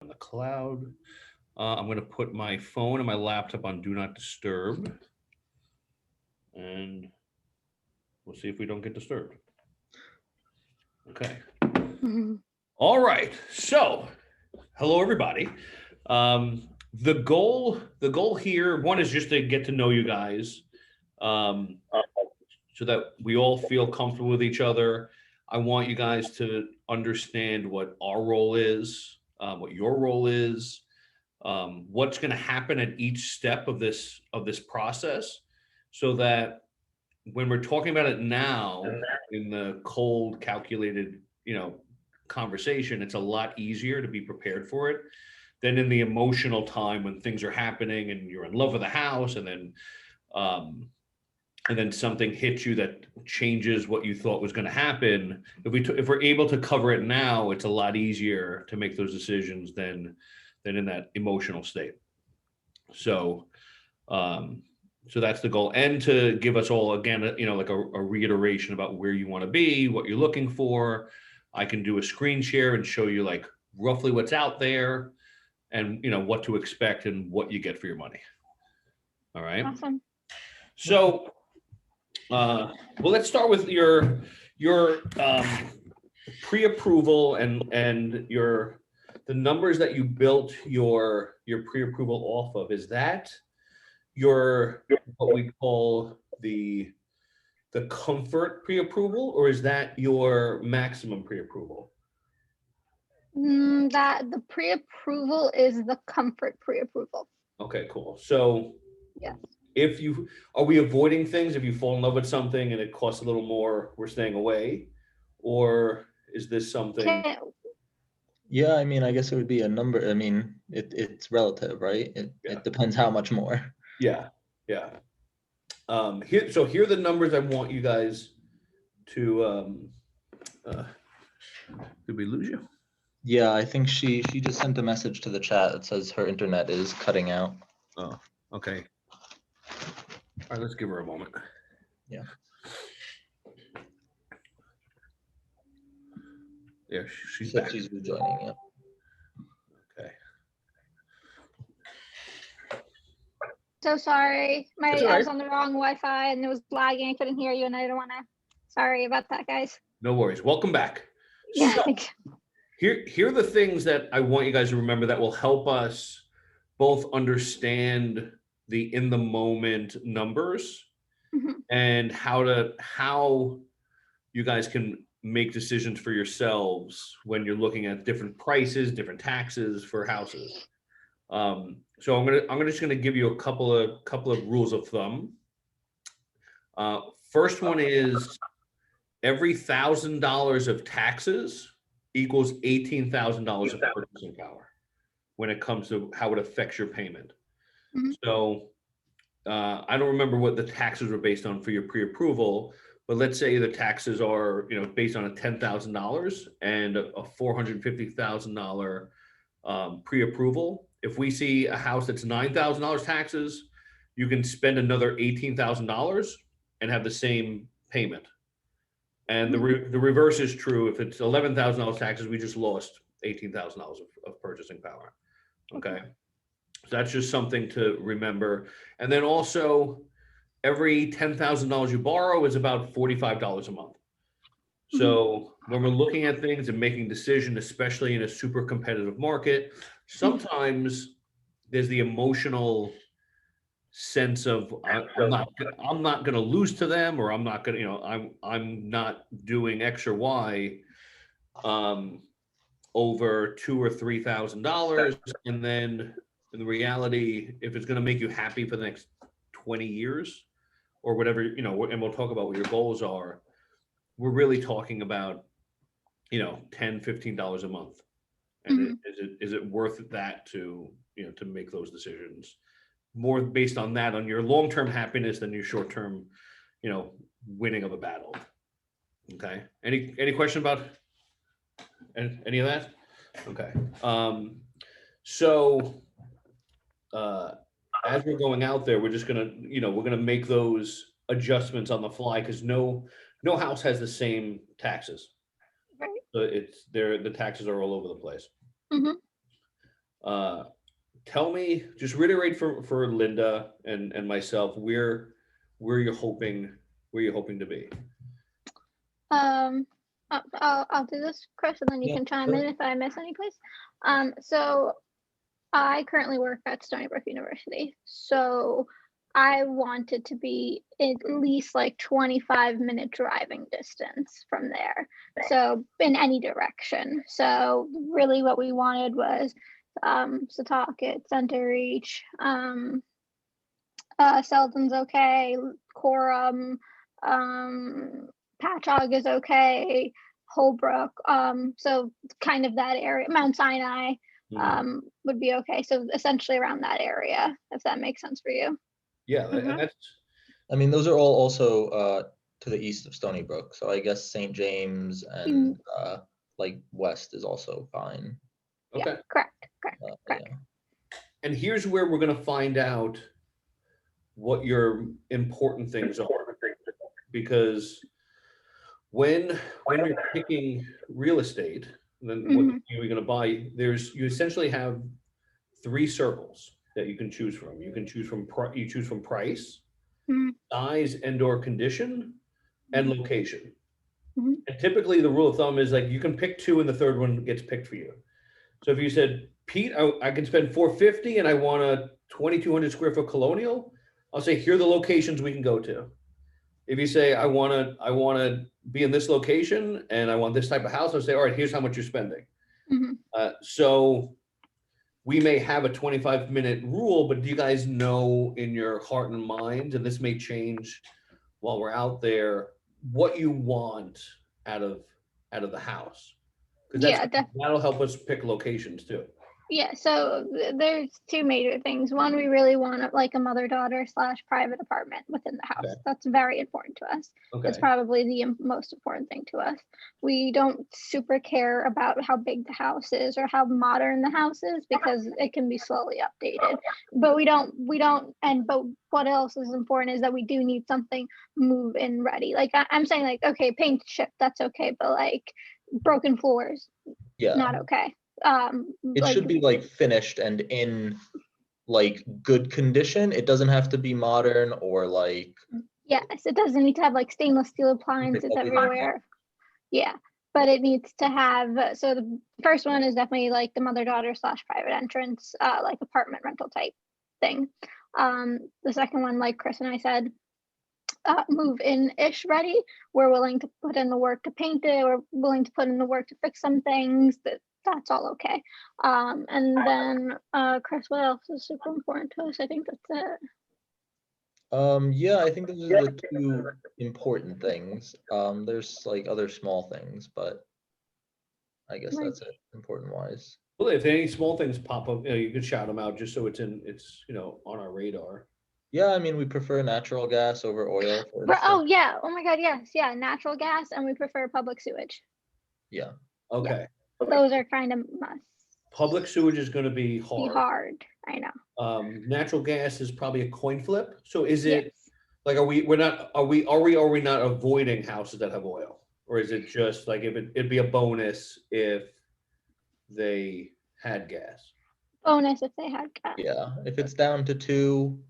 on the cloud. I'm going to put my phone and my laptop on do not disturb, and we'll see if we don't get disturbed. Okay. Mhm. All right. So, hello everybody. The goal here, one is just to get to know you guys, um, so that we all feel comfortable with each other. I want you guys to understand what our role is, what your role is, what's going to happen at each step of this process, so that when we're talking about it now in the cold, calculated, conversation, it's a lot easier to be prepared for it than in the emotional time when things are happening and you're in love with the house, um, and then something hits you that changes what you thought was going to happen. If we're able to cover it now, it's a lot easier to make those decisions than in that emotional state. So, um, so that's the goal, and to give us all again, like a reiteration about where you want to be, what you're looking for. I can do a screen share and show you like roughly what's out there, and what to expect and what you get for your money. All right. Awesome. So, well, let's start with your pre-approval and your the numbers that you built your pre-approval off of. Is that your what we call the comfort pre-approval, or is that your maximum pre-approval? That the pre-approval is the comfort pre-approval. Okay, cool. So Yes. if you are we avoiding things if you fall in love with something and it costs a little more, we're staying away, or is this something? Can Yeah, I mean, I guess it would be a number. I mean, it's relative, right? It Yeah. it depends how much more. Yeah, yeah. Here are the numbers I want you guys to. Uh, did we lose you? Yeah, I think she just sent a message to the chat that says her internet is cutting out. Oh, okay. All right, let's give her a moment. Yeah. Yeah, She she's said back. she's rejoining. Yeah. Okay. so sorry. It's I all was right. on the wrong Wi-Fi and it was lagging. I couldn't hear you, and I didn't want to. Sorry about that, guys. No worries. Welcome back. Yeah. So here are the things that I want you guys to remember that will help us both understand the in the moment numbers, Mhm. and how you guys can make decisions for yourselves when you're looking at different prices, different taxes for houses. So I'm just gonna give you a couple of rules of thumb. Uh, First one is every $1,000 of taxes equals $18,000 of purchasing power when it comes to how it affects your payment. Mhm. So I don't remember what the taxes were based on for your pre-approval, but let's say the taxes are based on a $10,000 and a $450,000 pre-approval. If we see a house that's $9,000 taxes, you can spend another $18,000 and have the same payment. And the reverse is true. If it's $11,000 taxes, we just lost $18,000 of purchasing power. Okay. So that's just something to remember. And then also, every $10,000 you borrow is about $45 a month. So when we're looking at things and making decisions, especially in a super competitive market, sometimes there's the emotional sense of I'm not going to lose to them, or I'm not going to I'm not doing X or Y um, over $2,000 or $3,000, and then in the reality, if it's going to make you happy for the next 20 years or whatever, and we'll talk about what your goals are, we're really talking about, $10, $15 a month. And Mhm. is it worth that to make those decisions? More based on that, on your long-term happiness than your short-term, winning of a battle. Okay. Any question about any of that? Okay. So uh, as we're going out there, we're just gonna, we're gonna make those adjustments on the fly, because no house has the same taxes. Right. So the taxes are all over the place. Mhm. Tell me, just reiterate for Linda and myself, where you're hoping to be. I'll do this, Chris, and then you Yeah, can chime sure. in if I miss any, please. So I currently work at Stony Brook University, so I want it to be at least like 25-minute driving distance from there. So in any direction. So really what we wanted was Setauket, Center Reach, Selden's okay, Coram, Patchogue is okay, Holbrook, so kind of that area, Mount Sinai would be okay. So essentially around that area, if that makes sense for you. Yeah, and Mhm. that's I mean, those are all also to the east of Stony Brook, so I guess St. James and like west is also fine. Yeah, okay. correct. Yeah. And here's where we're gonna find out what your important things are, because when you're picking real estate, then what Mhm. you're gonna buy, you essentially have three circles that you can choose from. You can choose from you choose from price, Mhm. size and/or condition, and location. Mhm. And typically the rule of thumb is like you can pick two and the third one gets picked for you. So if you said, Pete, I can spend 450 and I want a 2,200 square foot colonial, I'll say, here are the locations we can go to. If you say, I want to be in this location and I want this type of house, I'll say, all right, here's how much you're spending. Mhm. So we may have a 25-minute rule, but do you guys know in your heart and mind, and this may change while we're out there, what you want out of the house? Because Yeah, that'll help us pick locations too. yeah, so there's two major things. One, we really want like a mother-daughter / private apartment within the house. Okay. That's very important to us. It's Okay. probably the most important thing to us. We don't super care about how big the house is or how modern the house is because it can be slowly updated. But but what else is important is that we do need something move-in ready. Like I'm saying like, okay, paint chip, that's okay, but like broken floors, Yeah. not okay. It Like should be like finished and in like good condition. It doesn't have to be modern or like yes, it doesn't need to have like stainless steel appliances everything. everywhere. Yeah, but it needs to have, so the first one is definitely like the mother-daughter / private entrance, like apartment rental type thing. The second one, like Chris and I said, move in-ish ready. We're willing to put in the work to paint it. We're willing to put in the work to fix some things. That's all okay. And then Chris, what else is super important to us? I think that's it. Yeah, I think those are the two important things. There's like other small things, but I guess Like, that's it, important wise. Well, if any small things pop up, you could shout them out just so it's on our radar. Yeah, I mean, we prefer natural gas over oil, for instance. oh yeah, oh my God, yes, yeah, natural gas, and we prefer public sewage. Yeah. Okay. Those are kind of must Public sewage is going to be be hard. hard. I know. Natural gas is probably a coin flip. So is Yes. it like are we not avoiding houses that have oil, or is it just like if it'd be a bonus if they had gas? Bonus if they had gas. Yeah. If it's down to 2,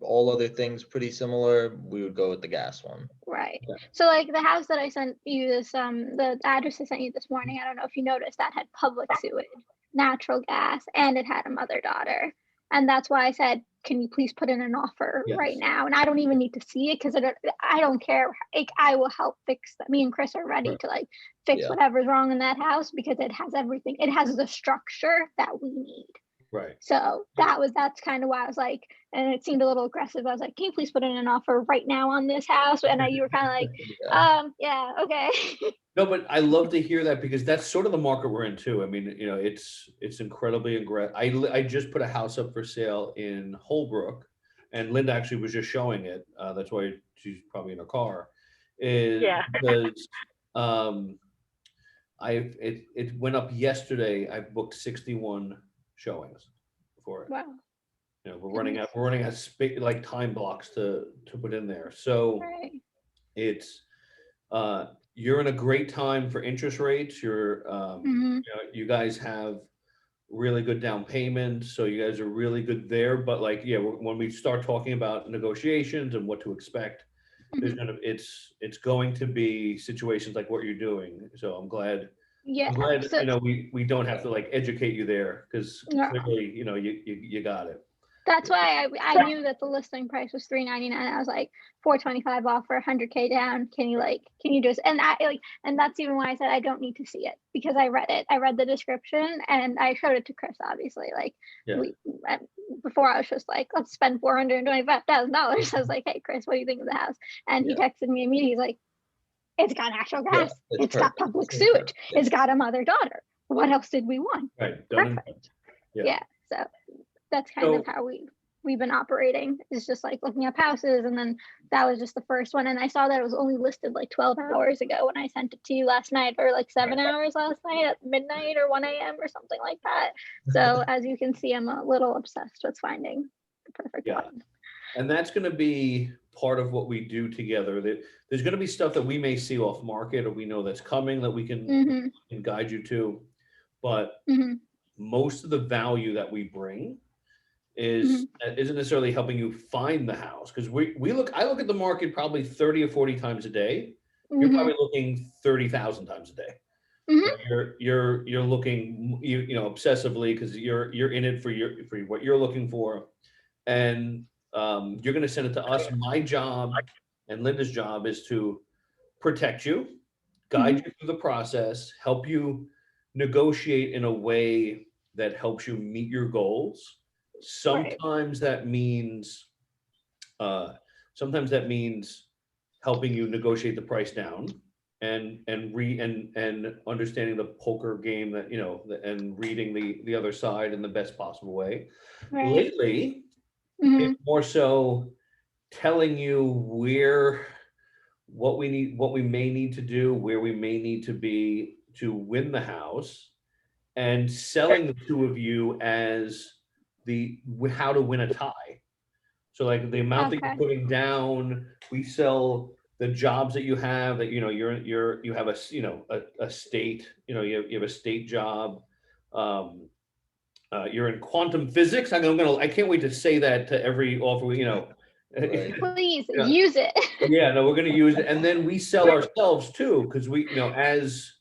all other things pretty similar, we would go with the gas one. Right. Yeah. So like the house that I sent you this, the address I sent you this morning, I don't know if you noticed, that had public sewage, natural gas, and it had a mother-daughter. And that's why I said, can you please put in an offer right Yes. now? And I don't even need to see it because I don't care. Like, I will help fix that. Me and Chris are ready Right. to like fix Yeah. whatever's wrong in that house because it has everything. It has the structure that we need. Right. So that's kind of why I was like, and it seemed a little aggressive. I was like, can you please put in an offer right now on this house? And you were kind of like, yeah, okay. No, but I love to hear that because that's sort of the market we're in too. I mean, it's incredibly aggressive. I just put a house up for sale in Holbrook, and Linda actually was just showing it. That's why she's probably in her car. Because it went up yesterday. I booked 61 showings for it. Wow. We're running out like time blocks to put in there. So Right. it's you're in a great time for interest rates. You're Mhm. you guys have really good down payment, so you guys are really good there. But like, yeah, when we start talking about negotiations and what to expect, there's Mhm. it's going to be situations like what you're doing. So Yeah. I'm glad, So we don't have to like educate you there, because no. clearly, you got it. That's why I knew that the listing price was $399. I was like, 425 off for 100K down. Can you just, and I like, and that's even why I said I don't need to see it, because I read it. I read the description and I showed it to Chris, obviously. Like Yeah. uh, before I was just like, let's spend $425,000. I was like, hey Chris, what do you think of the house? And he Yeah. texted me immediately. He's like, it's got natural Yeah, gas. it's It's got perfect. public It's sewage. perfect. Yeah. It's got a mother-daughter. What else did we want? Right. Done and done. Perfect. Yeah. Yeah. So that's kind of So, how we've been operating, is just like looking up houses. And then that was just the first one. And I saw that it was only listed like 12 hours ago when I sent it to you last night, or like 7 hours last night at midnight or 1 a.m. or something like that. So as you can see, I'm a little obsessed with finding the perfect Yeah. one. and that's going to be part of what we do together. There's going to be stuff that we may see off market, or we know that's coming, that we Mm-hmm. can guide you to. But Mm-hmm. most of the value that we bring Mm-hmm. isn't necessarily helping you find the house, because I look at the market probably 30 or 40 times a day. You're Mm-hmm. probably looking 30,000 times a day. Mm-hmm. You're looking, obsessively, because you're in it for what you're looking for, and you're going to send it to us. My job and Linda's job is to protect you, guide you through the process, help you negotiate in a way that helps you meet your goals. Right. Sometimes that means, sometimes that means helping you negotiate the price down, and understanding the poker game, that and reading the other side in the best possible way. Right. Lately, Mm-hmm. it's more so telling you what we may need to do, where we may need to be to win the house, and selling the two of you as how to win a tie. So like the amount that you're Okay. putting down, we sell the jobs that you have, that you have a state, you have a state job. Um, you're in quantum physics. I can't wait to say that to every offer. Right. Please Yeah. use it. Yeah, no, we're going to use it, and then we sell ourselves too, because as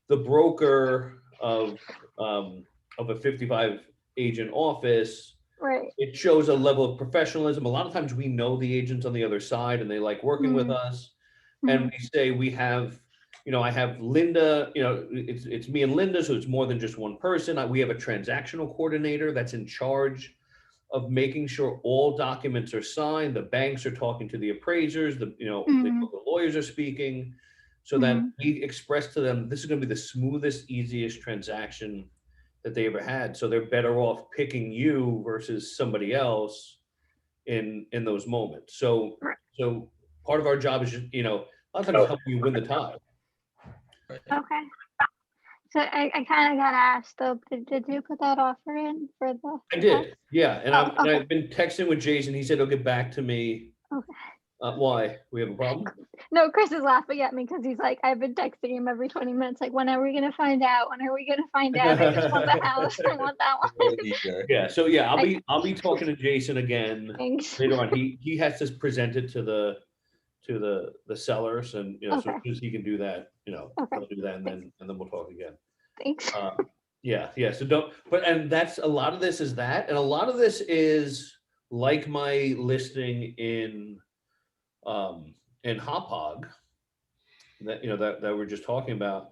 the broker of a 55 agent office, Right. it shows a level of professionalism. A lot of times we know the agents on the other side, and they like working with us. And we say we have, I have Linda, it's me and Linda, so it's more than just one person. We have a transactional coordinator that's in charge of making sure all documents are signed, the banks are talking to the appraisers, the lawyers are speaking, so that we express to them, this is going to be the smoothest, easiest transaction that they ever had. So they're better off picking you versus somebody else in those moments. So part of our job is just, a lot of times helping you win the tie. Right. Okay. So I kind of got asked though, did you put that offer in for the? I did, yeah, and okay. I've been texting with Jason. He said he'll get back to me. Okay. Why? We have a problem? No, Chris is laughing at me because he's like, I've been texting him every 20 minutes, like, when are we gonna find out? When are we gonna find out? I just want the house. I want that one. Really eager. Yeah, so yeah, I'll be talking to Jason again Thanks. later on. He has to present it to the sellers, and so as Okay. soon as he can do that, Okay. he'll do that, and then we'll talk again. Thanks. Yeah. So and that's a lot of this is that, and a lot of this is like my listing in Hop Hog that that we're just talking about.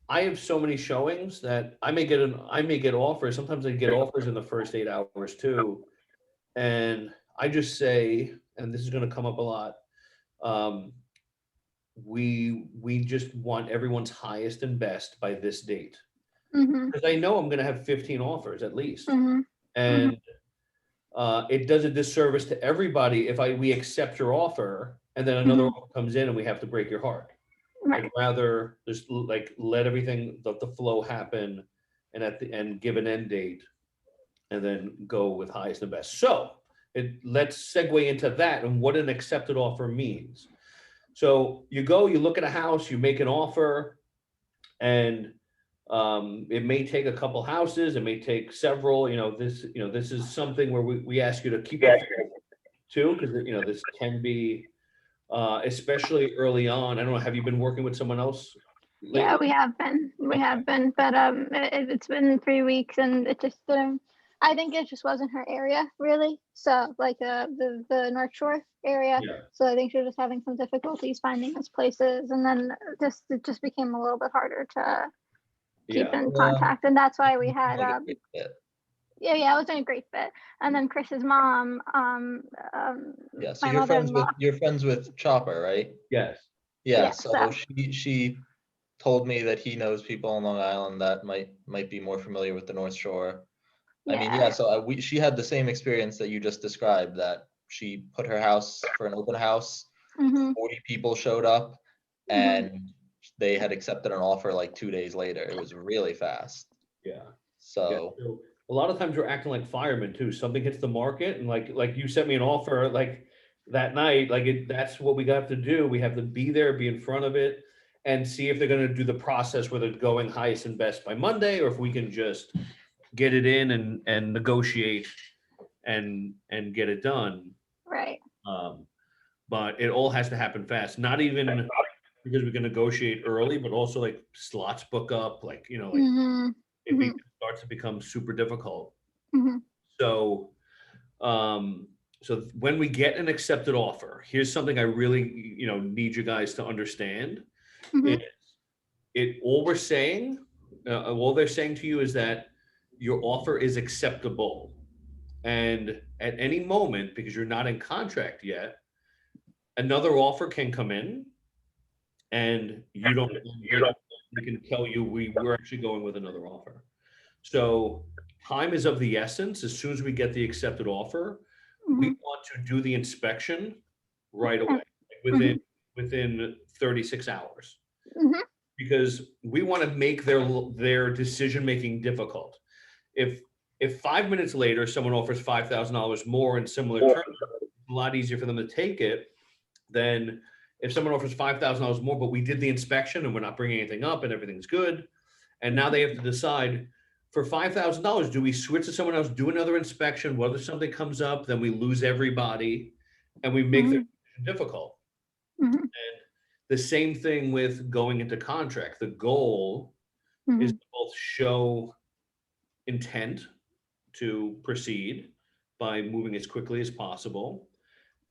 I have so many showings that I may get offers. Sometimes I get offers in the first 8 hours too, and I just say, and this is going to come up a lot. We just want everyone's highest and best by this date, because I know I'm going to have 15 offers at least, and it does a disservice to everybody if we accept your offer and then another offer comes in and we have to break your heart. Right. I'd rather just like let everything, let the flow happen, and at the end give an end date, and then go with highest and best. So let's segue into that and what an accepted offer means. So you look at a house, you make an offer, and It may take a couple houses, it may take several, this is something where we ask you to keep it too, because, this can be, especially early on. I don't know, have you been working with someone else Yeah, lately? we have been, but it's been 3 weeks and it just I think it just wasn't her area really. So like the North Shore area. Yeah, So I think she was just having some difficulties finding those places, and then it just became a little bit harder to keep yeah, in Yeah, contact, and that's why we seems had like a great fit. yeah, it was a great fit. And then Chris's mom, Yeah, so my mother-in-law, you're friends with Chopper, right? yes, Yeah, yeah. so So she told me that he knows people on Long Island that might be more familiar with the North Shore. I mean, yeah, yeah. so she had the same experience that you just described, that she put her house for an open house, Mhm. 40 people showed up, Mhm. and they had accepted an offer like 2 days later. It was really fast. yeah. Yeah, So, so a lot of times we're acting like firemen too. Something hits the market and like you sent me an offer like that night, that's what we got to do. We have to be there, be in front of it and see if they're gonna do the process where they're going highest and best by Monday, or if we can just get it in and negotiate and get it done. Right. Um, but it all has to happen fast, not even because we can negotiate early, but also like slots book up, like Mhm. it Mhm. starts to become super difficult. Mhm. So, so when we get an accepted offer, here's something I really, need you guys to understand. Is Mhm. all we're saying, all they're saying to you is that your offer is acceptable. And at any moment, because you're not in contract yet, another offer can come in and you don't, they can tell you we're actually going with another offer. So time is of the essence. As soon as we get the accepted offer, we Mhm. want to do the inspection right away, And like mhm. within 36 hours, Mhm. because we want to make their decision making difficult. If if 5 minutes later someone offers $5,000 more in similar terms, it's a lot easier for them to take it than if someone offers $5,000 more, but we did the inspection and we're not bringing anything up and everything's good. And now they have to decide for $5,000, do we switch to someone else, do another inspection? What if something comes up, then we lose everybody and we make their Mhm. decision difficult. Mhm. The same thing with going into contract. The goal is Mhm. to both show intent to proceed by moving as quickly as possible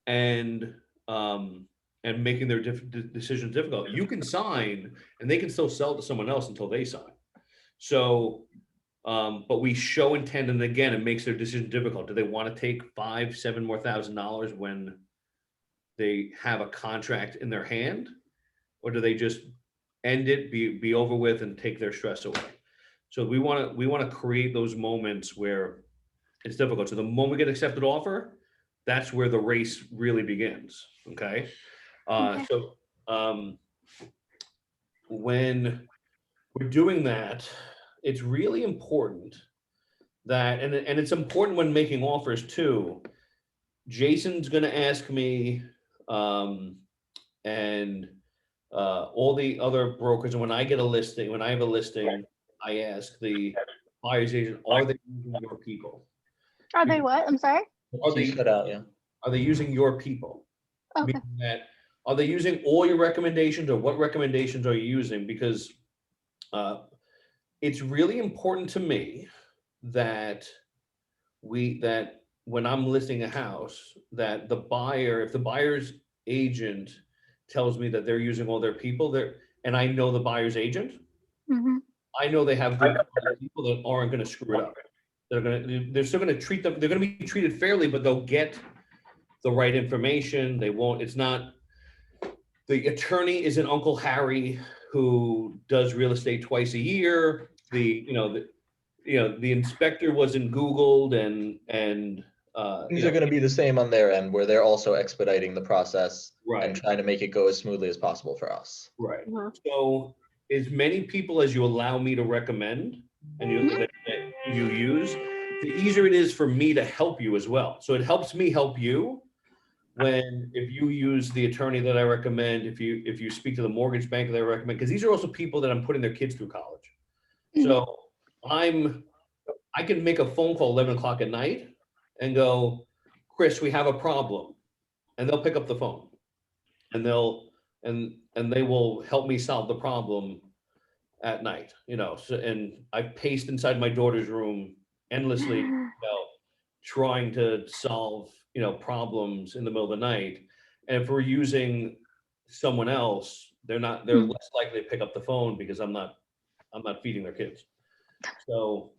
and um, and making their decisions difficult. You can sign, and they can still sell to someone else until they sign. So, but we show intent, and again, it makes their decision difficult. Do they want to take 5, 7 more $1,000 when they have a contract in their hand, or do they just end it, be over with, and take their stress away? So we want to create those moments where it's difficult. So the moment we get accepted offer, that's where the race really begins. Okay. Okay. So when we're doing that, it's really important that, and it's important when making offers too. Jason's going to ask me, um, and all the other brokers, and when I get a listing, when I have a listing, I ask the buyer's agent, are they using your people? Are they what? I'm sorry. Are she's they cut out, yeah. are they using your people? Okay. Meaning that, are they using all your recommendations, or what recommendations are you using? Because uh, it's really important to me that that when I'm listing a house, that the buyer, if the buyer's agent tells me that they're using all their people there, and I know the buyer's agent, Mhm. I know they have good people that aren't going to screw it up. They're still going to treat them. They're going to be treated fairly, but they'll get the right information. They won't. It's not, the attorney isn't Uncle Harry who does real estate twice a year. The inspector wasn't Googled and Things are going to be the same on their end, where they're also expediting the process and right, trying to make it go as smoothly as possible for us. right. Mhm. So as many people as you allow me to recommend and Mhm. that you use, the easier it is for me to help you as well. So it helps me help you when, if you use the attorney that I recommend, if you speak to the mortgage banker that I recommend, because these are also people that I'm putting their kids through college. So I can make a phone call 11 o'clock at night and go, Chris, we have a problem. And they'll pick up the phone and they will help me solve the problem at night, so, and I've paced inside my daughter's room endlessly, trying to solve, problems in the middle of the night. And if we're using someone else, they're less likely to pick up the phone because I'm not feeding their kids. So,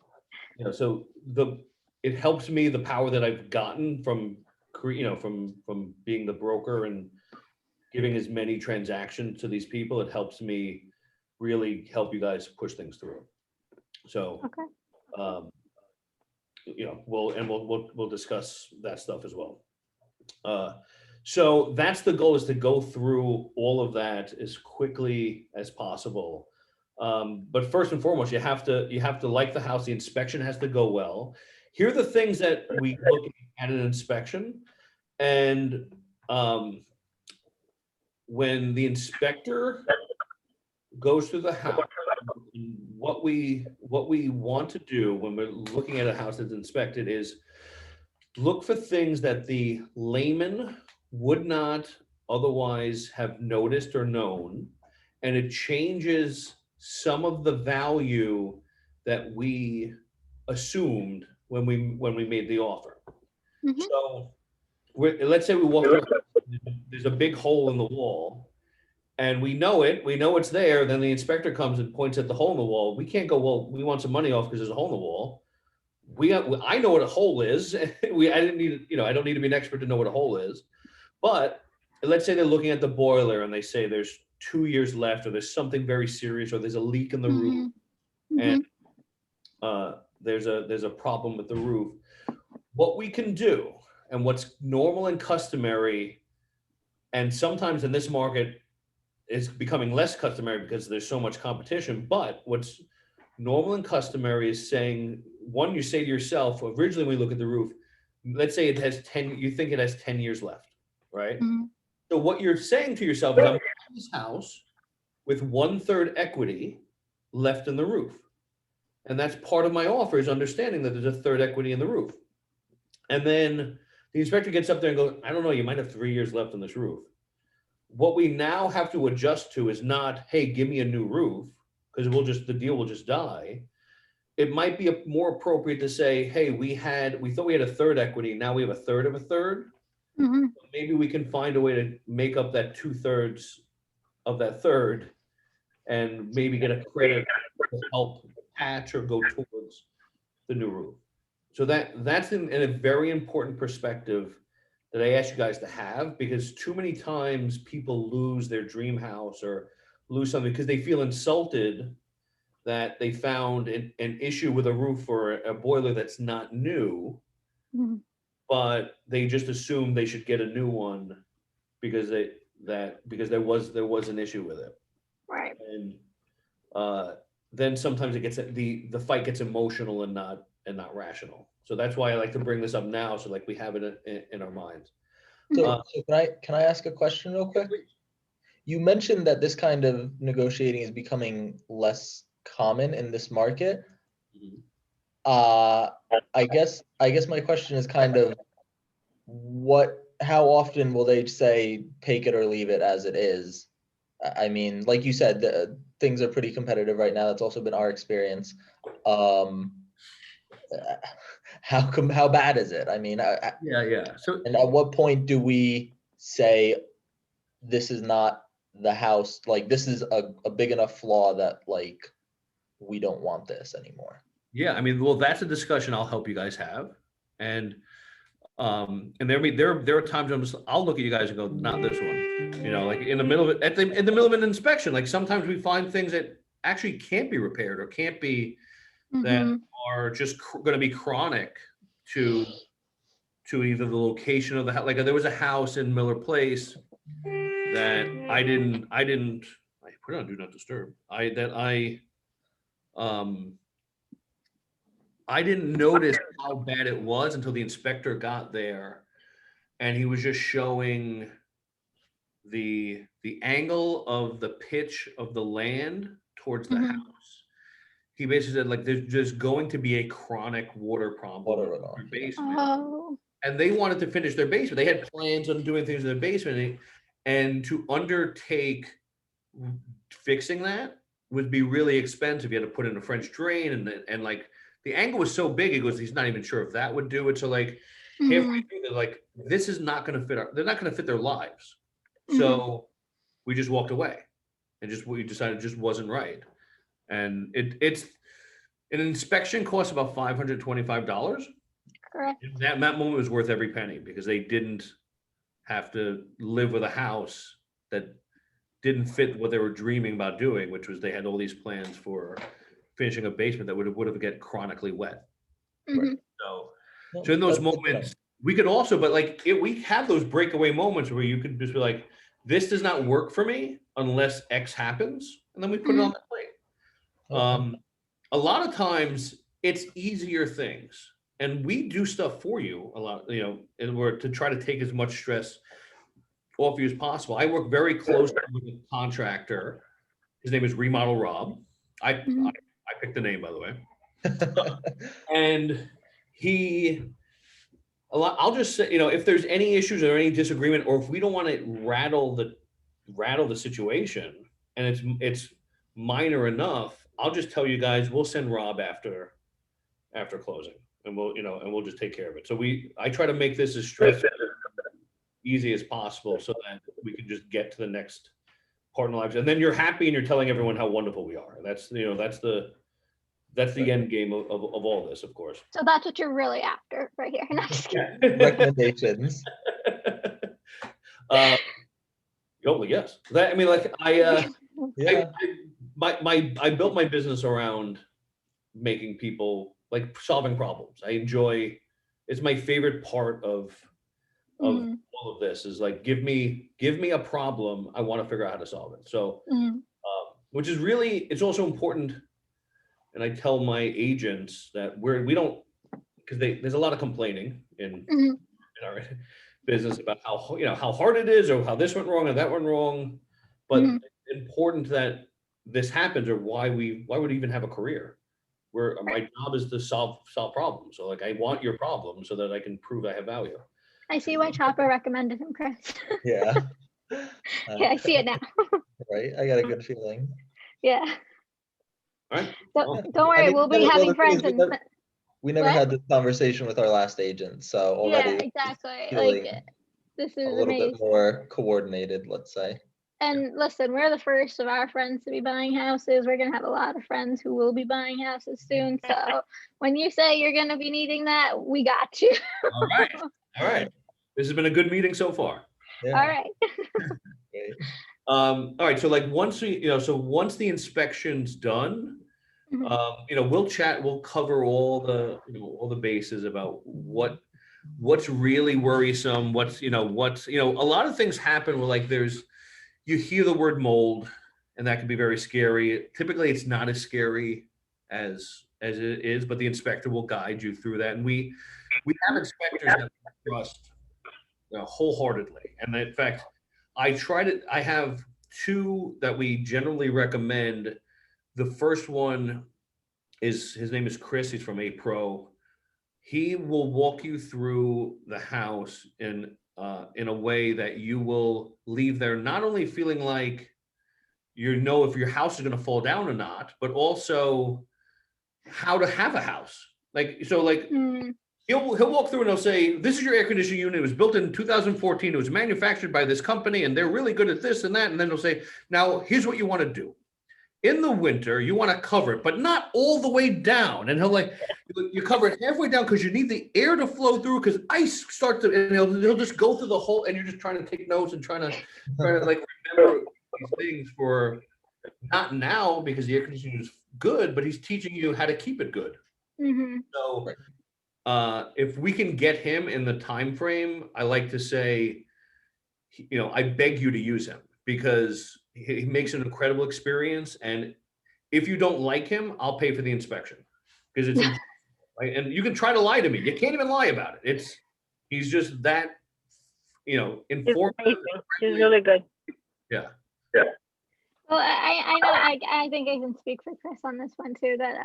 so it helps me, the power that I've gotten from, from being the broker and giving as many transactions to these people, it helps me really help you guys push things through. So, Okay. we'll discuss that stuff as well. So that's the goal, is to go through all of that as quickly as possible. But first and foremost, you have to like the house. The inspection has to go well. Here are the things that we look at an inspection, and when the inspector goes through the house, what we want to do when we're looking at a house that's inspected is look for things that the layman would not otherwise have noticed or known, and it changes some of the value that we assumed when we made the offer. Mhm. So let's say we walk through, there's a big hole in the wall, and we know it's there. Then the inspector comes and points at the hole in the wall. We can't go, well, we want some money off because there's a hole in the wall. I know what a hole is. I don't need to be an expert to know what a hole is. But let's say they're looking at the boiler and they say there's 2 years left, or there's something very serious, or there's a leak in the roof, and there's a problem with the roof. What we can do, and what's normal and customary, and sometimes in this market is becoming less customary because there's so much competition, but what's normal and customary is saying, one, you say to yourself, originally when we look at the roof, let's say it has 10, you think it has 10 years left, right? So what you're saying to yourself is, I'm buying this house with 1/3 equity left in the roof. And that's part of my offer, is understanding that there's a third equity in the roof. And then the inspector gets up there and goes, I don't know, you might have 3 years left on this roof. What we now have to adjust to is not, hey, give me a new roof, because the deal will just die. It might be more appropriate to say, hey, we thought we had a third equity, now we have a third of a third. Maybe we can find a way to make up that 2/3 of that third, and maybe get a credit to help patch or go towards the new roof. So that's in a very important perspective that I ask you guys to have, because too many times people lose their dream house or lose something because they feel insulted that they found an issue with a roof or a boiler that's not new, but they just assume they should get a new one because there was an issue with it. Right. And then sometimes it gets, the fight gets emotional and not rational. So that's why I like to bring this up now, so like we have it in our minds. So can I ask a question real quick? You mentioned that this kind of negotiating is becoming less common in this market. I guess my question is kind of, how often will they say take it or leave it as it is? I mean, like you said, things are pretty competitive right now. That's also been our experience. How bad is it? I mean, Yeah. So, and at what point do we say this is not the house, like this is a big enough flaw that like we don't want this anymore? yeah, I mean, well, that's a discussion I'll help you guys have. And there are times I'll look at you guys and go, not this one. Like in the middle of it, in the middle of an inspection, like sometimes we find things that actually can't be repaired or can't be, that are just going to be chronic to either the location of the house. Like there was a house in Miller Place that I put it on do not disturb. I didn't notice how bad it was until the inspector got there, and he was just showing the angle of the pitch of the land towards the house. he basically said like there's just going to be a chronic water problem Water in runoff, your yeah. basement. Oh. And they wanted to finish their basement. They had plans on doing things in their basement, and to undertake fixing that would be really expensive. You had to put in a French drain, and like the angle was so big. He goes, he's not even sure if that would do it. So like halfway Mhm. through, they're like, this is not going to fit. They're not going to fit their lives. Mhm. So we just walked away, and we decided it just wasn't right. And it's an inspection costs about $525. Correct. That moment was worth every penny because they didn't have to live with a house that didn't fit what they were dreaming about doing, which was they had all these plans for finishing a basement that would have get chronically wet. Mhm. So, No, so in those that's good to know. moments, we could also, but like we have those breakaway moments where you could just be like, this does not work for me unless X happens, and then we put it on the plate. Okay. A lot of times it's easier things, and we do stuff for you a lot, and we're to try to take as much stress off you as possible. I work very closely with a contractor. His name is Remodel Rob. I Mhm. picked the name, by the way. And I'll just say, if there's any issues or any disagreement, or if we don't want to rattle the situation, and it's minor enough, I'll just tell you guys, we'll send Rob after closing, and we'll just take care of it. So I try to make this as stressful, easy as possible, so that we can just get to the next part in lives, and then you're happy and you're telling everyone how wonderful we are. That's the end game of all this, of course. So that's what you're really after right here. No, just kidding. Yeah. Recommendations. Yes. That, I mean, like Yeah. I built my business around making people, like, solving problems. It's my favorite part of Mhm. all of this is like, give me a problem. I want to figure out how to solve it. So, Mhm. which is really, it's also important. And I tell my agents that we don't, because there's a lot of complaining in Mhm. our business about how hard it is, or how this went wrong or that went wrong. But Mhm. it's important that this happens, or why would we even have a career? Where my job is to solve problems. So like, I want your problem so that I can prove I have value. I see why Chopper recommended him, Chris. Yeah. Yeah, I see it now. Right. I got a good feeling. Yeah. All right. So Well, don't I worry, mean, we'll be the having thing is friends and we never what? had this conversation with our last agent, so Yeah, already exactly. feeling Like this a is little bit amazing. more coordinated, let's say. And listen, we're the first of our friends to be buying houses. We're gonna have a lot of friends who will be buying houses soon. So when you say you're gonna be needing that, we got you. all right. This has been a good meeting so far. Yeah. All right. Great. All right. So like, once the inspection's done, Mhm. we'll chat. We'll cover all the bases about what's really worrisome. What's a lot of things happen where, like, you hear the word mold, and that can be very scary. Typically, it's not as scary as it is, but the inspector will guide you through that. And we have inspectors that we trust wholeheartedly. And in fact, I have two that we generally recommend. The first one his name is Chris. He's from A Pro. He will walk you through the house in a way that you will leave there not only feeling like if your house is going to fall down or not, but also how to have a house. Like, so like, Mm. he'll walk through and he'll say, this is your air conditioning unit. It was built in 2014. It was manufactured by this company, and they're really good at this and that. And then he'll say, now here's what you want to do. In the winter, you want to cover it, but not all the way down. And you cover it halfway down because you need the air to flow through, because ice starts to, and he'll just go through the whole, and you're just trying to take notes and trying to like remember these things for not now, because the air conditioning is good, but he's teaching you how to keep it good. Mm-hmm. So Right. if we can get him in the time frame, I like to say, I beg you to use him, because he makes an incredible experience. And if you don't like him, I'll pay for the inspection, because it's impossible, right? And you can try to lie to me. You can't even lie about it. He's just that, He's informative. amazing. He's really good. Yeah. Well, I know, I think I can speak for Chris on this one too, that,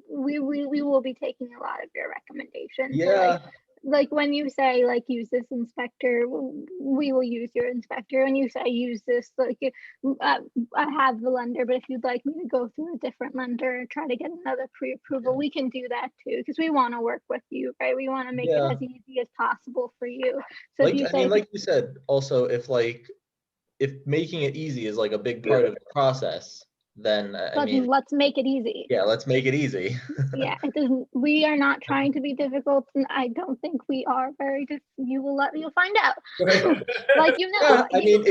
we will be taking a lot of your recommendations. So Yeah, like when you say like use this inspector, we will use your inspector. When you say use this, like I have the lender, but if you'd like me to go through a different lender and try to get another pre-approval, we can do that too, because we want to work with you, right? We want to make it yeah. as easy as possible for you. So if Like, you I say, mean, like you said, also, if making it easy is like a big part of the process, then I mean, let's make it easy. yeah, let's make it easy. Yeah, it doesn't, we are not trying to be difficult, and I don't think we are you'll find out. Like, Yeah, I mean,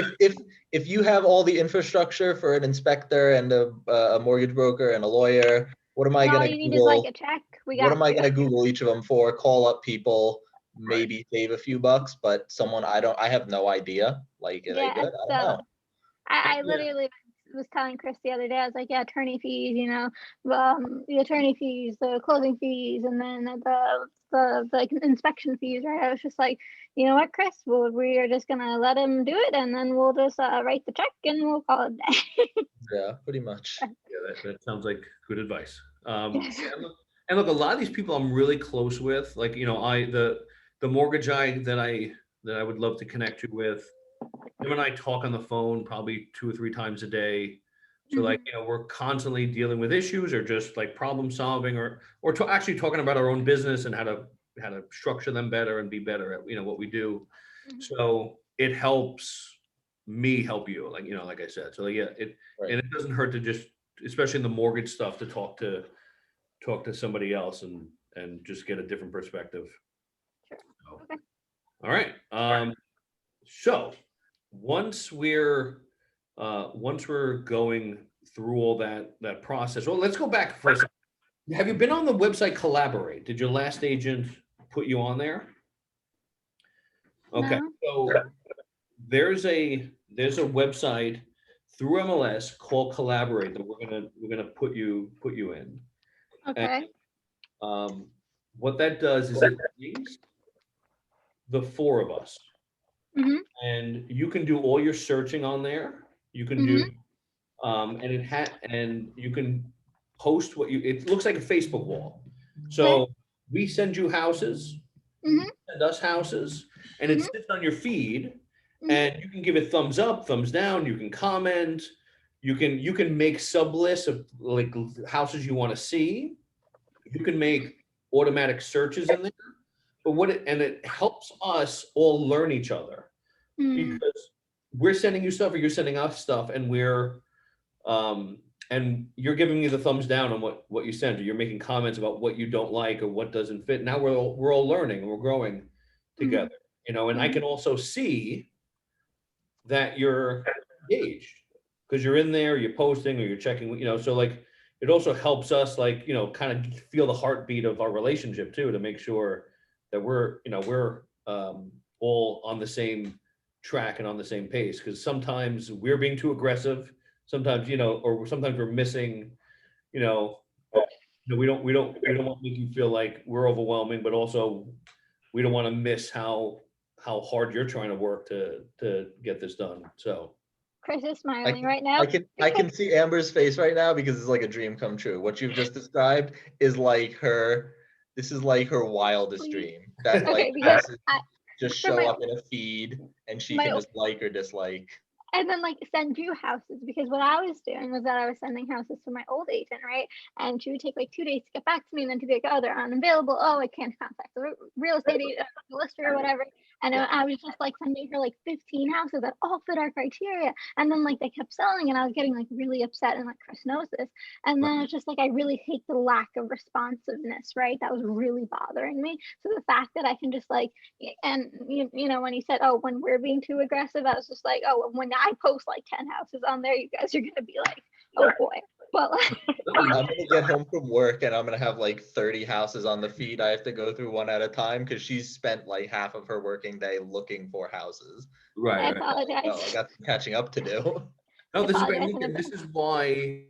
if you have all the infrastructure for an inspector and a mortgage broker and a lawyer, what am I and all gonna you need is like Google? a check, we What got am I you. gonna Google each of them for? Call up people, maybe save a few bucks, but someone I have no idea. Like, are they Yeah, good? I don't so know. I Yeah. literally was telling Chris the other day, I was like, yeah, attorney fees, the attorney fees, the closing fees, and then the inspection fees, right? I was just like, you know what, Chris, we are just gonna let him do it, and then we'll just write the check and we'll call it a day. Yeah, pretty much. Yeah, that sounds like good advice. Yes. And look, a lot of these people I'm really close with, like, the mortgage guy that I would love to connect you with, him and I talk on the phone probably 2 or 3 times a day. So like, we're constantly dealing with issues or just like problem solving or actually talking about our own business and how to structure them better and be better at, what we do. Mhm. So it helps me help you, like I said. So yeah, Right. and it doesn't hurt to just, especially in the mortgage stuff, to talk to somebody else and just get a different perspective. Sure. So, Okay. all right. So once we're going through all that process, well, let's go back first. Have you been on the website Collaborate? Did your last agent put you on there? Okay, No? so there's a website through MLS called Collaborate that we're gonna put you in. And Okay. what that does is it links the four of us, Mm-hmm. and you can do all your searching on there. You can do, Mm-hmm. and you can post it looks like a Facebook wall. Okay. So we send you houses, you Mm-hmm. send us houses, and it Mm-hmm. sits on your feed, Mm-hmm. and you can give it thumbs up, thumbs down, you can comment, you can make sub lists of like houses you want to see. You can make automatic searches in there, but it helps us all learn each other, Mm-hmm. because we're sending you stuff or you're sending us stuff, and you're giving me the thumbs down on what you send, or you're making comments about what you don't like or what doesn't fit. Now we're all learning and we're growing together, and I can also see that you're engaged because you're in there, you're posting or you're checking, so like it also helps us, like, kind of feel the heartbeat of our relationship too, to make sure that we're all on the same track and on the same pace, because sometimes we're being too aggressive, sometimes, or sometimes we're missing, you know we don't want to make you feel like we're overwhelming, but also we don't want to miss how hard you're trying to work to get this done. So Chris is I smiling can, right now. I can see Amber's face right now because it's like a dream come true. What you've just described is like this is like her wildest dream. That like Okay, because houses just for show my up in a feed and she my can just like or dislike. and then like send you houses, because what I was doing was that I was sending houses to my old agent, right? And she would take like 2 days to get back to me, and then to be like, oh, they're unavailable. Oh, I can't contact the real estate agent, the lister or whatever. And Yeah. I was just like sending her like 15 houses that all fit our criteria. And then like they kept selling, and I was getting like really upset, and like Chris knows this. And then it's just like, I really hate the lack of responsiveness, right? That was really bothering me. So the fact that I can just like, and when he said, oh, when we're being too aggressive, I was just like, oh, when I post like 10 houses on there, you guys are gonna be like, oh boy. But I'm gonna get home from work and I'm gonna have like 30 houses on the feed. I have to go through one at a time because she's spent like half of her working day looking for houses. right, I right. apologize. Oh, I got some catching up to do. No, I this is great. apologize in And this advance. is why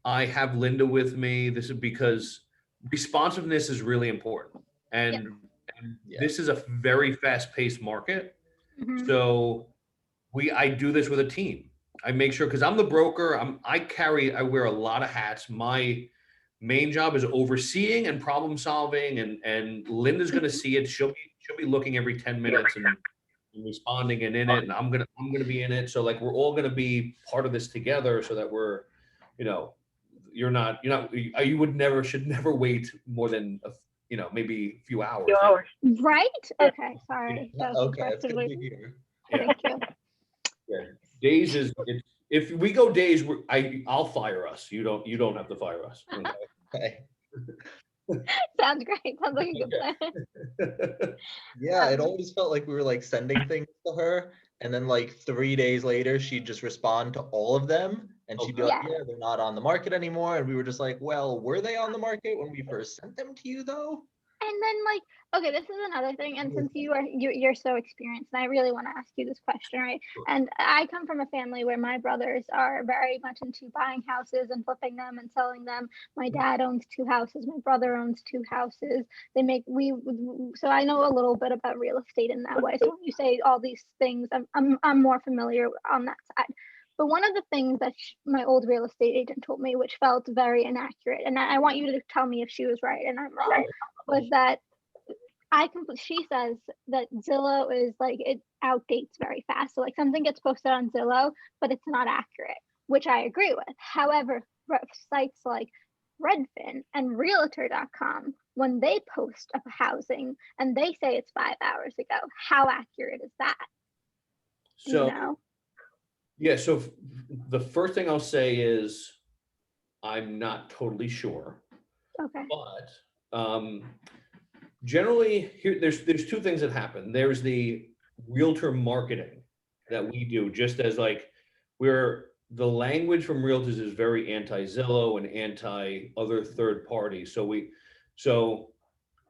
I have Linda with me. This is because responsiveness is really important. Yep. And Yeah. this is a very fast-paced market. Mhm. So I do this with a team. I make sure, because I'm the broker, I wear a lot of hats. My main job is overseeing and problem solving, and Linda's gonna see it. She'll be looking every 10 minutes and responding and in it, and I'm gonna be in it. So like we're all gonna be part of this together so that we're, you know, you would never should never wait more than maybe a few hours. Right? Okay, sorry. That was Okay, that's good to aggressively. hear. Thank you. Yeah. Days is if we go days, I'll fire us. You don't have to fire us. Okay? Okay. Sounds great. Sounds like a good plan. Yeah, it Um, always felt like we were like sending things to her, and then like 3 days later, she'd just respond to all of them, and she'd be Okay. like, Yeah. "Yeah, they're not on the market anymore." And we were just like, "Well, were they on the market when we first sent them to you, though?" And then like, okay, this is another thing. And since you're so experienced, and I really want to ask you this question, right? And I come from a family where my brothers are very much into buying houses and flipping them and selling them. My dad owns 2 houses. My brother owns 2 houses. So I know a little bit about real estate in that way. So when you say all these things, I'm more familiar on that side. But one of the things that my old real estate agent told me, which felt very inaccurate, and I want you to tell me if she was right and I'm wrong, was that she says that Zillow is like, it outdates very fast. So like something gets posted on Zillow, but it's not accurate, which I agree with. However, sites like Redfin and Realtor.com, when they post a housing and they say it's 5 hours ago, how accurate is that? Do you So know? yeah, so the first thing I'll say is I'm not totally sure, Okay. but generally here there's two things that happen. There's the realtor marketing that we do, just as like the language from realtors is very anti-Zillow and anti other third parties. So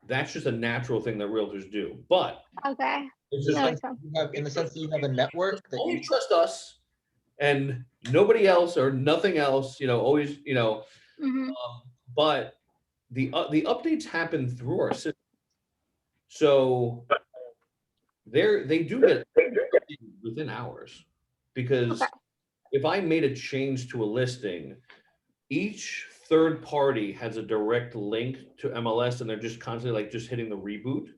that's just a natural thing that realtors do. But Okay. it's In the just sense that you have, in the sense that you have a network that you always trust us and nobody else or nothing else, always, Hmm. but the updates happen through our system. So they do get within hours, because Okay. if I made a change to a listing, each third party has a direct link to MLS, and they're just constantly like just hitting the reboot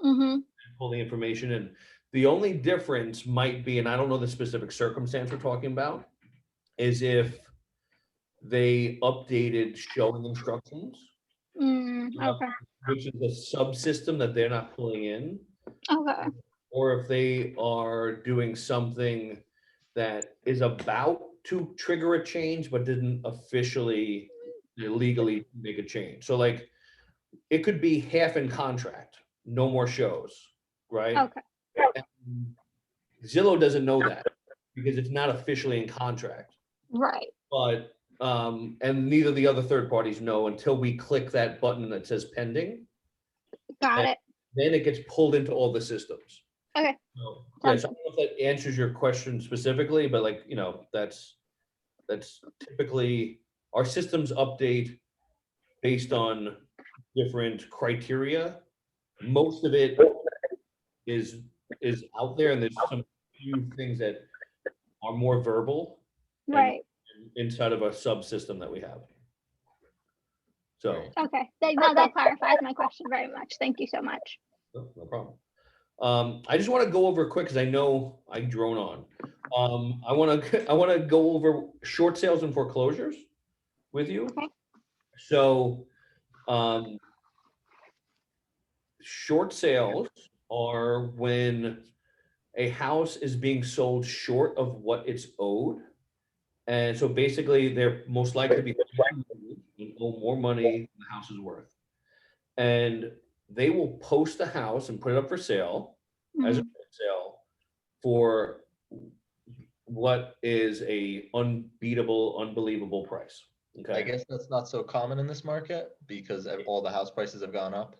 Hmm. and pull the information in. The only difference might be, and I don't know the specific circumstance we're talking about, is if they updated showing instructions, Okay. which is a subsystem that they're not pulling in, Okay. or if they are doing something that is about to trigger a change but didn't officially legally make a change. So like it could be half in contract, no more shows, right? Okay. And Zillow doesn't know that because it's not officially in contract. Right. But and neither the other third parties know until we click that button that says pending. Got And it. then it gets pulled into all the systems. Okay. So, Sounds yes, I don't know if that answers your question specifically, but like, that's typically our systems update based on different criteria. Most of it is out there, and there's some few things that are more verbal and right. inside of a subsystem that we have. So Okay. That clarifies my question very much. Thank you so much. no problem. I just want to go over quick because I know I drone on. I want to go over short sales and foreclosures with you. Okay. So, short sales are when a house is being sold short of what it's owed, and so basically they're most likely to be and owe more money than the house is worth, and they will post the house and put it up for sale as a Mhm. sale for what is a unbeatable, unbelievable price. Okay. I guess that's not so common in this market because all the house prices have gone up.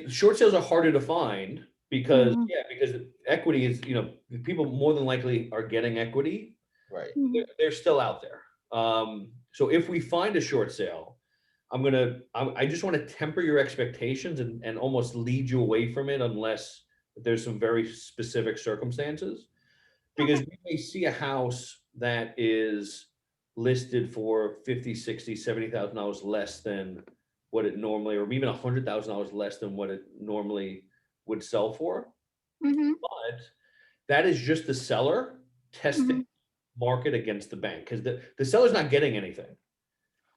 Short sales are harder to find because Mhm. because equity is, people more than likely are getting equity. Right. Mhm. They're still out there. So if we find a short sale, I just want to temper your expectations and almost lead you away from it unless there's some very specific circumstances. Because we may see a house that is listed for 50, 60, $70,000 less than what it normally, or even $100,000 less than what it normally would sell for. Mm-hmm. But that is just the seller testing market against the bank, because the seller's not getting anything.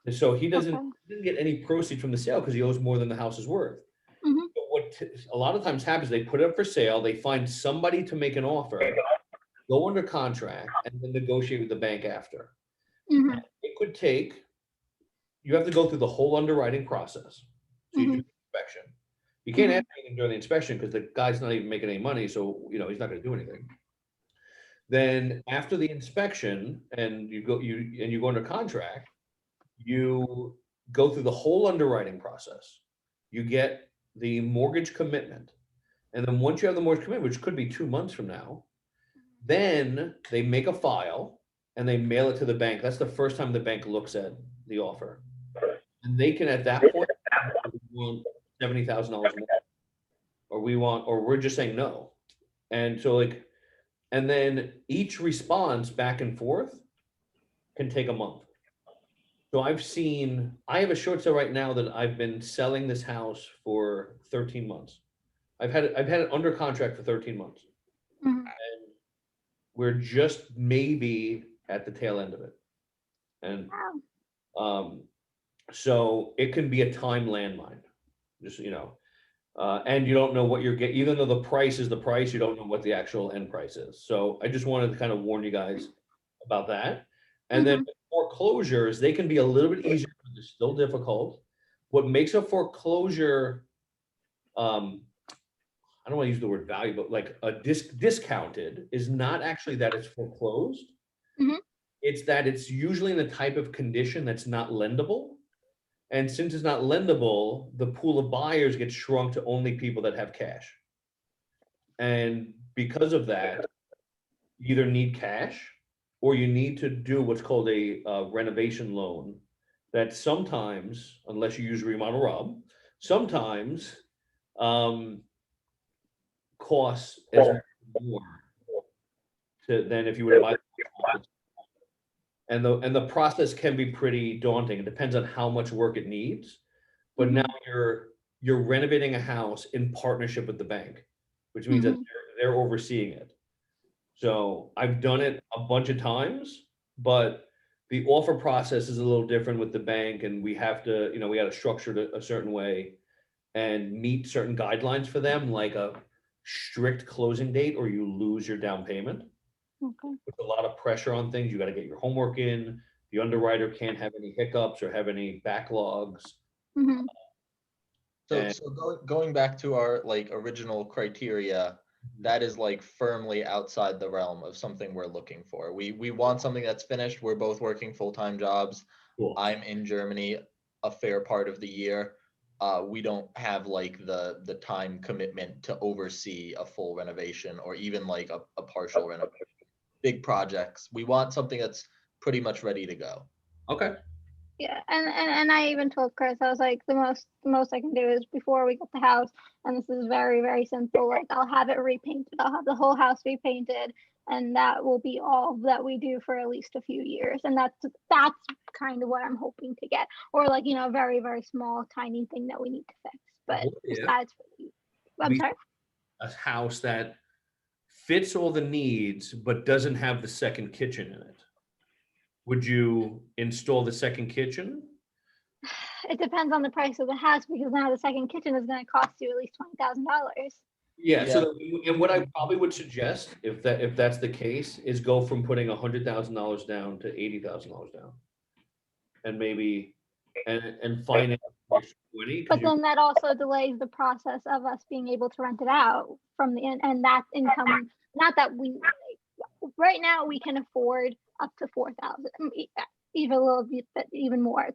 And so he Okay. didn't get any proceeds from the sale because he owes more than the house is worth. Mhm. But what a lot of times happens, they put it up for sale, they find somebody to make an offer, go under contract, and then negotiate with the bank after. Mhm. It could take, you have to go through the whole underwriting process. So you do the inspection. You can't ask anything during the inspection because the guy's not even making any money, so he's not gonna do anything. Then after the inspection and you go under contract, you go through the whole underwriting process. You get the mortgage commitment. And then once you have the mortgage commitment, which could be 2 months from now, then they make a file and they mail it to the bank. That's the first time the bank looks at the offer. And they can, at that point, we want $70,000 more, or we're just saying no. And so and then each response back and forth can take a month. So I have a short sale right now that I've been selling this house for 13 months. I've had it under contract for 13 months. Mhm. And we're just maybe at the tail end of it. And Wow. so it can be a time landmine, just, and you don't know what you're getting, even though the price is the price, you don't know what the actual end price is. So I just wanted to kind of warn you guys about that. And then foreclosures, they can be a little bit easier, but they're still difficult. What makes a foreclosure, I don't want to use the word value, but like a discounted, is not actually that it's foreclosed. Mhm. It's that it's usually in the type of condition that's not lendable. And since it's not lendable, the pool of buyers gets shrunk to only people that have cash. And because of that, you either need cash or you need to do what's called a renovation loan that sometimes, unless you use Remodel Rob, sometimes costs as much more than if you were to buy. And the process can be pretty daunting. It depends on how much work it needs. But now you're renovating a house in partnership with the bank, which means that they're overseeing it. So I've done it a bunch of times, but the offer process is a little different with the bank, and we got to structure it a certain way and meet certain guidelines for them, like a strict closing date or you lose your down payment. Okay. With a lot of pressure on things, you got to get your homework in. The underwriter can't have any hiccups or have any backlogs. Mhm. So going back to our original criteria, that is firmly outside the realm of something we're looking for. We want something that's finished. We're both working full-time jobs. Cool. I'm in Germany a fair part of the year. We don't have the time commitment to oversee a full renovation or even a partial renovation. Big projects. We want something that's pretty much ready to go. Okay. Yeah, and I even told Chris, I was like, the most I can do is before we get the house, and this is very, very simple, like I'll have it repainted. I'll have the whole house repainted, and that will be all that we do for at least a few years. And that's kind of what I'm hoping to get. Or a very, very small, tiny thing that we need to fix. But besides, I'm sorry? A house that fits all the needs but doesn't have the second kitchen in it. Would you install the second kitchen? It depends on the price of the house, because now the second kitchen is going to cost you at least $20,000. Yeah. Yeah. So, and what I probably would suggest, if that's the case, is go from putting $100,000 down to $80,000 down, and maybe and finance 20. But then that also delays the process of us being able to rent it out from the and that income. Not that we right now we can afford up to 4,000, even a little bit, even more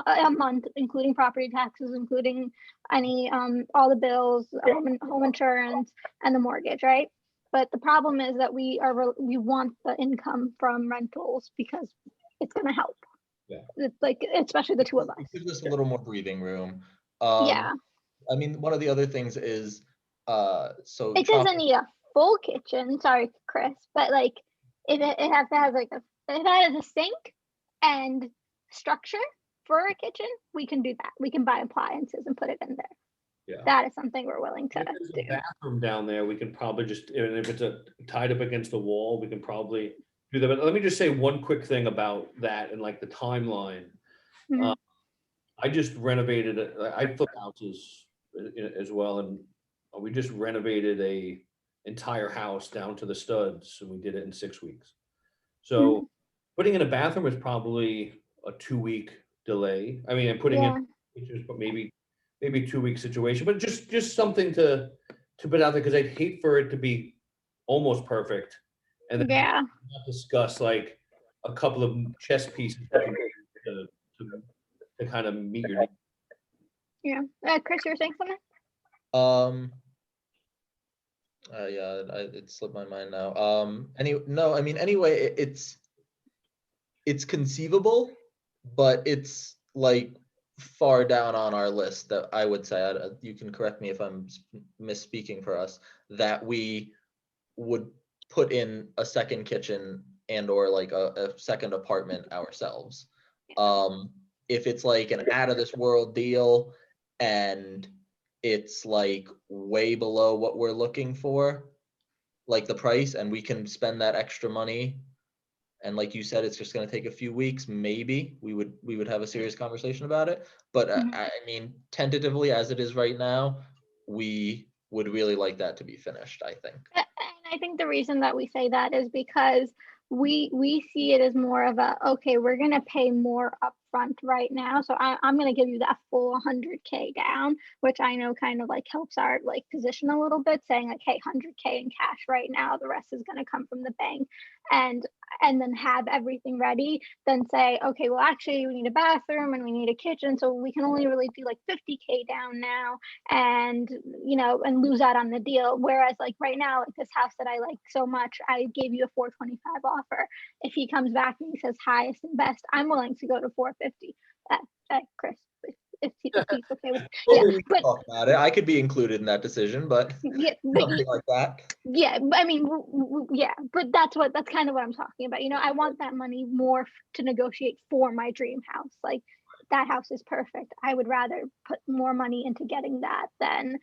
a month, including property taxes, including any all the bills, home insurance, and the mortgage, right? But the problem is that we want the income from rentals because it's going to help. Yeah. It's especially the two of us. It gives us a little more breathing room. Yeah. I mean, one of the other things is so it doesn't need a full kitchen. Sorry, Chris, but if it has to have a if that is a sink and structure for a kitchen, we can do that. We can buy appliances and put it in there. Yeah. That is something we're willing to If there's do. a bathroom down there, we can probably just, and if it's tied up against the wall, we can probably do that. But let me just say one quick thing about that and like the timeline. Mhm. I just renovated, I flip houses as well, and we just renovated a entire house down to the studs, and we did it in 6 weeks. So putting in a bathroom is probably a 2-week delay. I mean, and putting in Yeah, pictures, but maybe 2-week situation, but just something to put out there, because I'd hate for it to be almost perfect and then yeah. not discuss like a couple of chess pieces you can do to kind of meet your needs. Yeah. Chris, you were saying something? Yeah, it slipped my mind now. No, I mean, anyway, it's conceivable, but it's like far down on our list that I would say, you can correct me if I'm misspeaking for us, that we would put in a second kitchen and or like a second apartment ourselves. If it's like an out of this world deal and it's like way below what we're looking for, like the price, and we can spend that extra money, and like you said, it's just going to take a few weeks, maybe we would have a serious conversation about it. But I mean, tentatively as it is right now, we would really like that to be finished, I think. And I think the reason that we say that is because we see it as more of a, okay, we're going to pay more upfront right now. So I'm going to give you that full 100K down, which I know kind of like helps our like position a little bit, saying like, hey, 100K in cash right now, the rest is going to come from the bank, and then have everything ready, then say, okay, well, actually we need a bathroom and we need a kitchen. So we can only really do like 50K down now, and and lose out on the deal. Whereas like right now, like this house that I like so much, I gave you a 425 offer. If he comes back and he says highest and best, I'm willing to go to 450. Chris, if he's okay with, Well, yeah, we can but talk about it. I could be included in that decision, but yeah, but something like that. yeah, I mean, yeah, but that's kind of what I'm talking about. I want that money more to negotiate for my dream house. Like that house is perfect. I would rather put more money into getting that than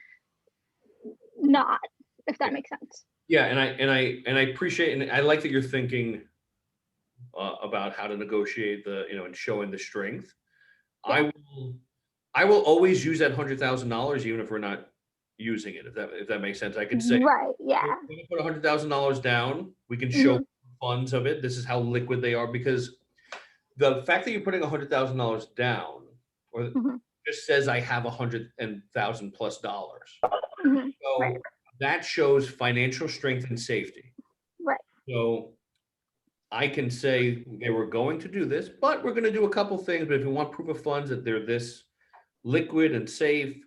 not, if that makes sense. Yeah, and I appreciate, and I like that you're thinking about how to negotiate and showing the strength. Yeah. I will always use that $100,000 even if we're not using it. If that makes sense, I could say, Right. Yeah. we're going to put $100,000 down. We can show Mhm. funds of it. This is how liquid they are, because the fact that you're putting $100,000 down, or Mhm. just says I have $100,000 plus dollars. Mhm. So Right. that shows financial strength and safety. Right. So I can say, okay, we're going to do this, but we're going to do a couple things. But if you want proof of funds that they're this liquid and safe,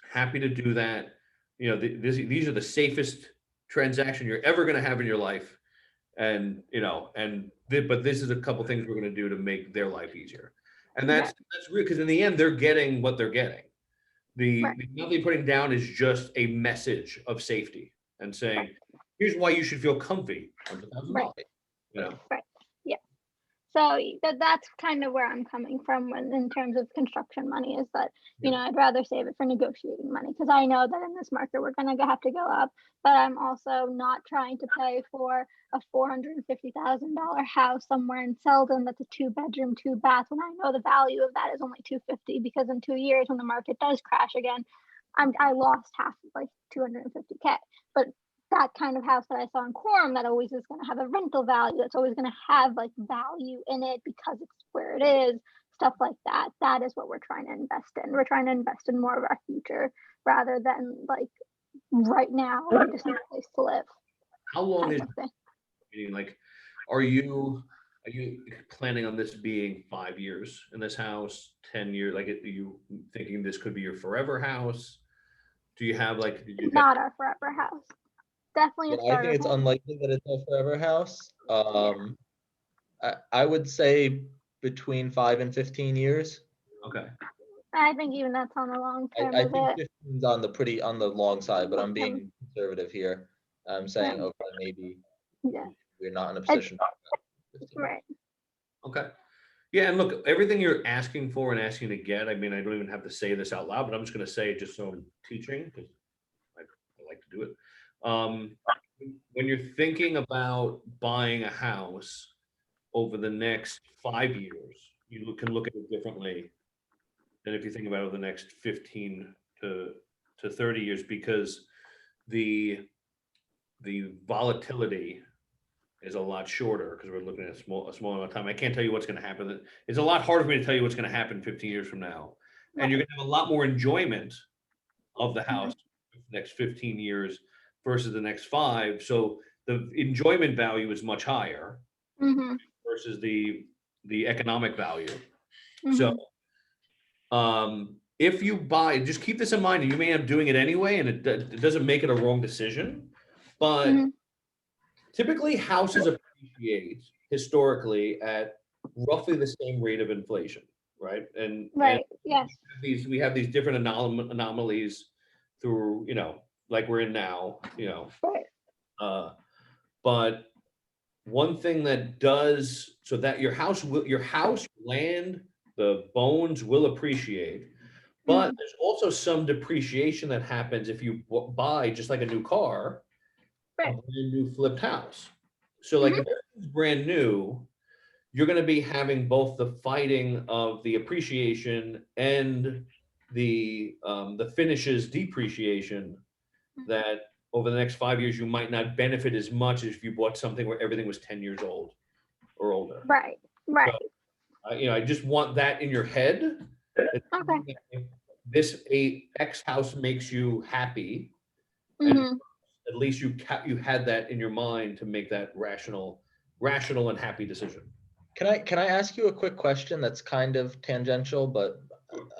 happy to do that. These are the safest transaction you're ever going to have in your life. And, but this is a couple things we're going to do to make their life easier. And that's Right. real, because in the end, they're getting what they're getting. Right. The amount they're putting down is just a message of safety and saying, here's why you should feel comfy. Right. $100,000. Right. Yeah. So that's kind of where I'm coming from in terms of construction money, is that, I'd rather save it for negotiating money, because I know that in this market we're going to have to go up, but I'm also not trying to pay for a $450,000 house somewhere in Selden that's a 2-bedroom, 2-bath, when I know the value of that is only $250, because in 2 years when the market does crash again, I lost half, like $250K. But that kind of house that I saw in Quorum, that always is going to have a rental value, that's always going to have like value in it because it's where it is, stuff like that. That is what we're trying to invest in. We're trying to invest in more of our future, rather than like right now we just need a place to live. How long is Kind of thing. meaning, like, are you planning on this being 5 years in this house, 10 years? Like, are you thinking this could be your forever house? Do you have like, did you have, Not our forever house. Definitely Yeah, a I starter think it's home. unlikely that it's a forever house. I would say between 5 and 15 years. okay. I think even that's on the long term I of think it. 15 is on the long side, but I'm Um, being conservative here. I'm saying, okay, maybe yeah. we're not in a It's position. 15. Right. Okay. Yeah, and look, everything you're asking for and asking to get, I mean, I don't even have to say this out loud, but I'm just gonna say it just so I'm teaching, because I like to do it. When you're thinking about buying a house over the next 5 years, can look at it differently than if you think about it over the next 15 to 30 years, because the volatility is a lot shorter, because we're looking at a small amount of time. I can't tell you what's going to happen. It's a lot harder for me to tell you what's going to happen 15 years from now. And you're going to have a lot more enjoyment of the house the next 15 years versus the next 5. So the enjoyment value is much higher Mm-hmm. versus the economic value. Mm-hmm. So if you buy, just keep this in mind, and you may end up doing it anyway, and it doesn't make it a wrong decision, but Mhm. typically houses appreciate historically at roughly the same rate of inflation, right? And Right. Yes. we have these different anomalies through, like we're in now, Right. but one thing that does, so that your house, land, the bones will appreciate, but Mhm. there's also some depreciation that happens if you buy, just like a new car, a Right. brand new flipped house. So like Mhm. if it's brand new, you're going to be having both the fighting of the appreciation and the finishes depreciation, that over the next 5 years you might not benefit as much as if you bought something where everything was 10 years old or older. Right. Right. So I just want that in your head. That Okay. this X house makes you happy, and Mhm. at least you had that in your mind to make that rational and happy decision. Can I ask you a quick question that's kind of tangential, but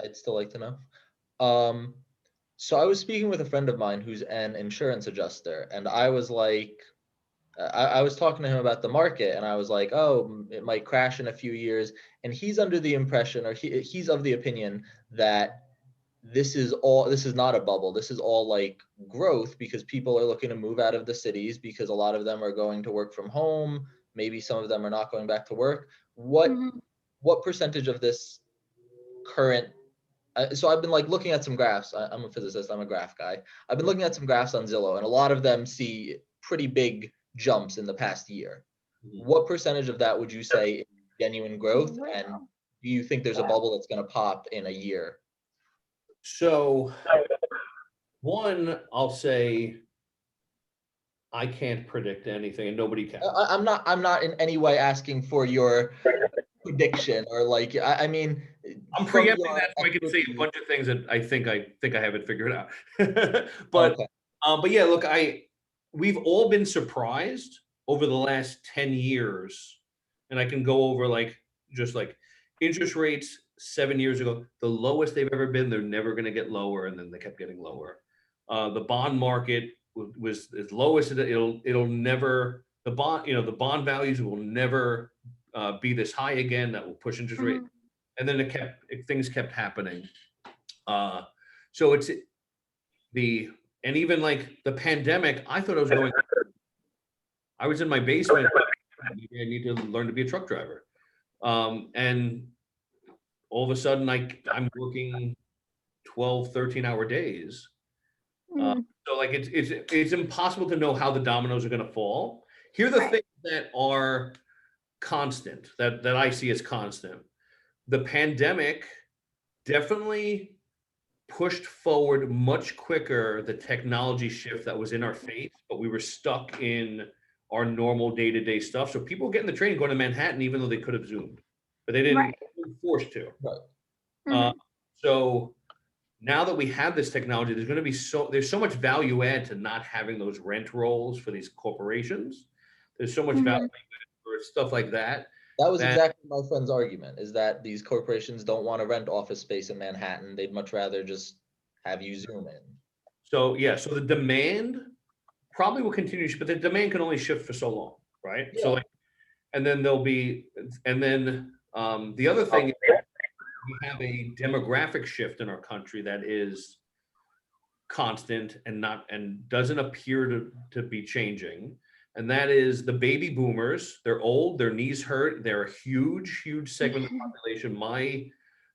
I'd still like to know? So I was speaking with a friend of mine who's an insurance adjuster, and I was like, I was talking to him about the market, and I was like, oh, it might crash in a few years. And he's under the impression, or he's of the opinion that this is not a bubble. This is all like growth, because people are looking to move out of the cities, because a lot of them are going to work from home. Maybe some of them are not going back to work. What Mhm. what percentage of this current so I've been like looking at some graphs. I'm a physicist, I'm a graph guy. I've been looking at some graphs on Zillow, and a lot of them see pretty big jumps in the past year. Mhm. What percentage of that would you say is genuine growth? And Zero. do you think there's a bubble that's going to pop in a year? So one, I'll say I can't predict anything, and nobody can. I'm not in any way asking for your prediction, or like, I mean, I'm from preempting your that, so I can say a expertise. bunch of things that I think I have it figured out. but Okay. but yeah, look, we've all been surprised over the last 10 years, and I can go over just like interest rates 7 years ago, the lowest they've ever been. They're never going to get lower, and then they kept getting lower. The bond market was as low as it'll never, the bond values will never be this high again. That will push interest rate, Mhm. and then things kept happening. Uh, so it's the and even like the pandemic, I thought I was going. I was in my basement. Maybe I need to learn to be a truck driver, and all of a sudden, I'm working 12, 13-hour days. Uh, Mhm. so like it's impossible to know how the dominoes are going to fall. Here are the Right. things that are constant, that I see as constant. The pandemic definitely pushed forward much quicker the technology shift that was in our face, but we were stuck in our normal day-to-day stuff. So people getting the train going to Manhattan, even though they could have Zoomed, but they Right. weren't forced to. Right. Uh, Mhm. so now that we have this technology, there's so much value add to not having those rent rolls for these corporations. There's so much value Mhm. for stuff like that. That was That exactly my friend's argument, is that these corporations don't want to rent office space in Manhattan. They'd much rather just have you Zoom in. so yeah, so the demand probably will continue, but the demand can only shift for so long, right? So Yeah. like, and then the other thing is we have a demographic shift in our country that is constant and doesn't appear to be changing. And that is the baby boomers. They're old, their knees hurt, they're a huge, huge segment of the population.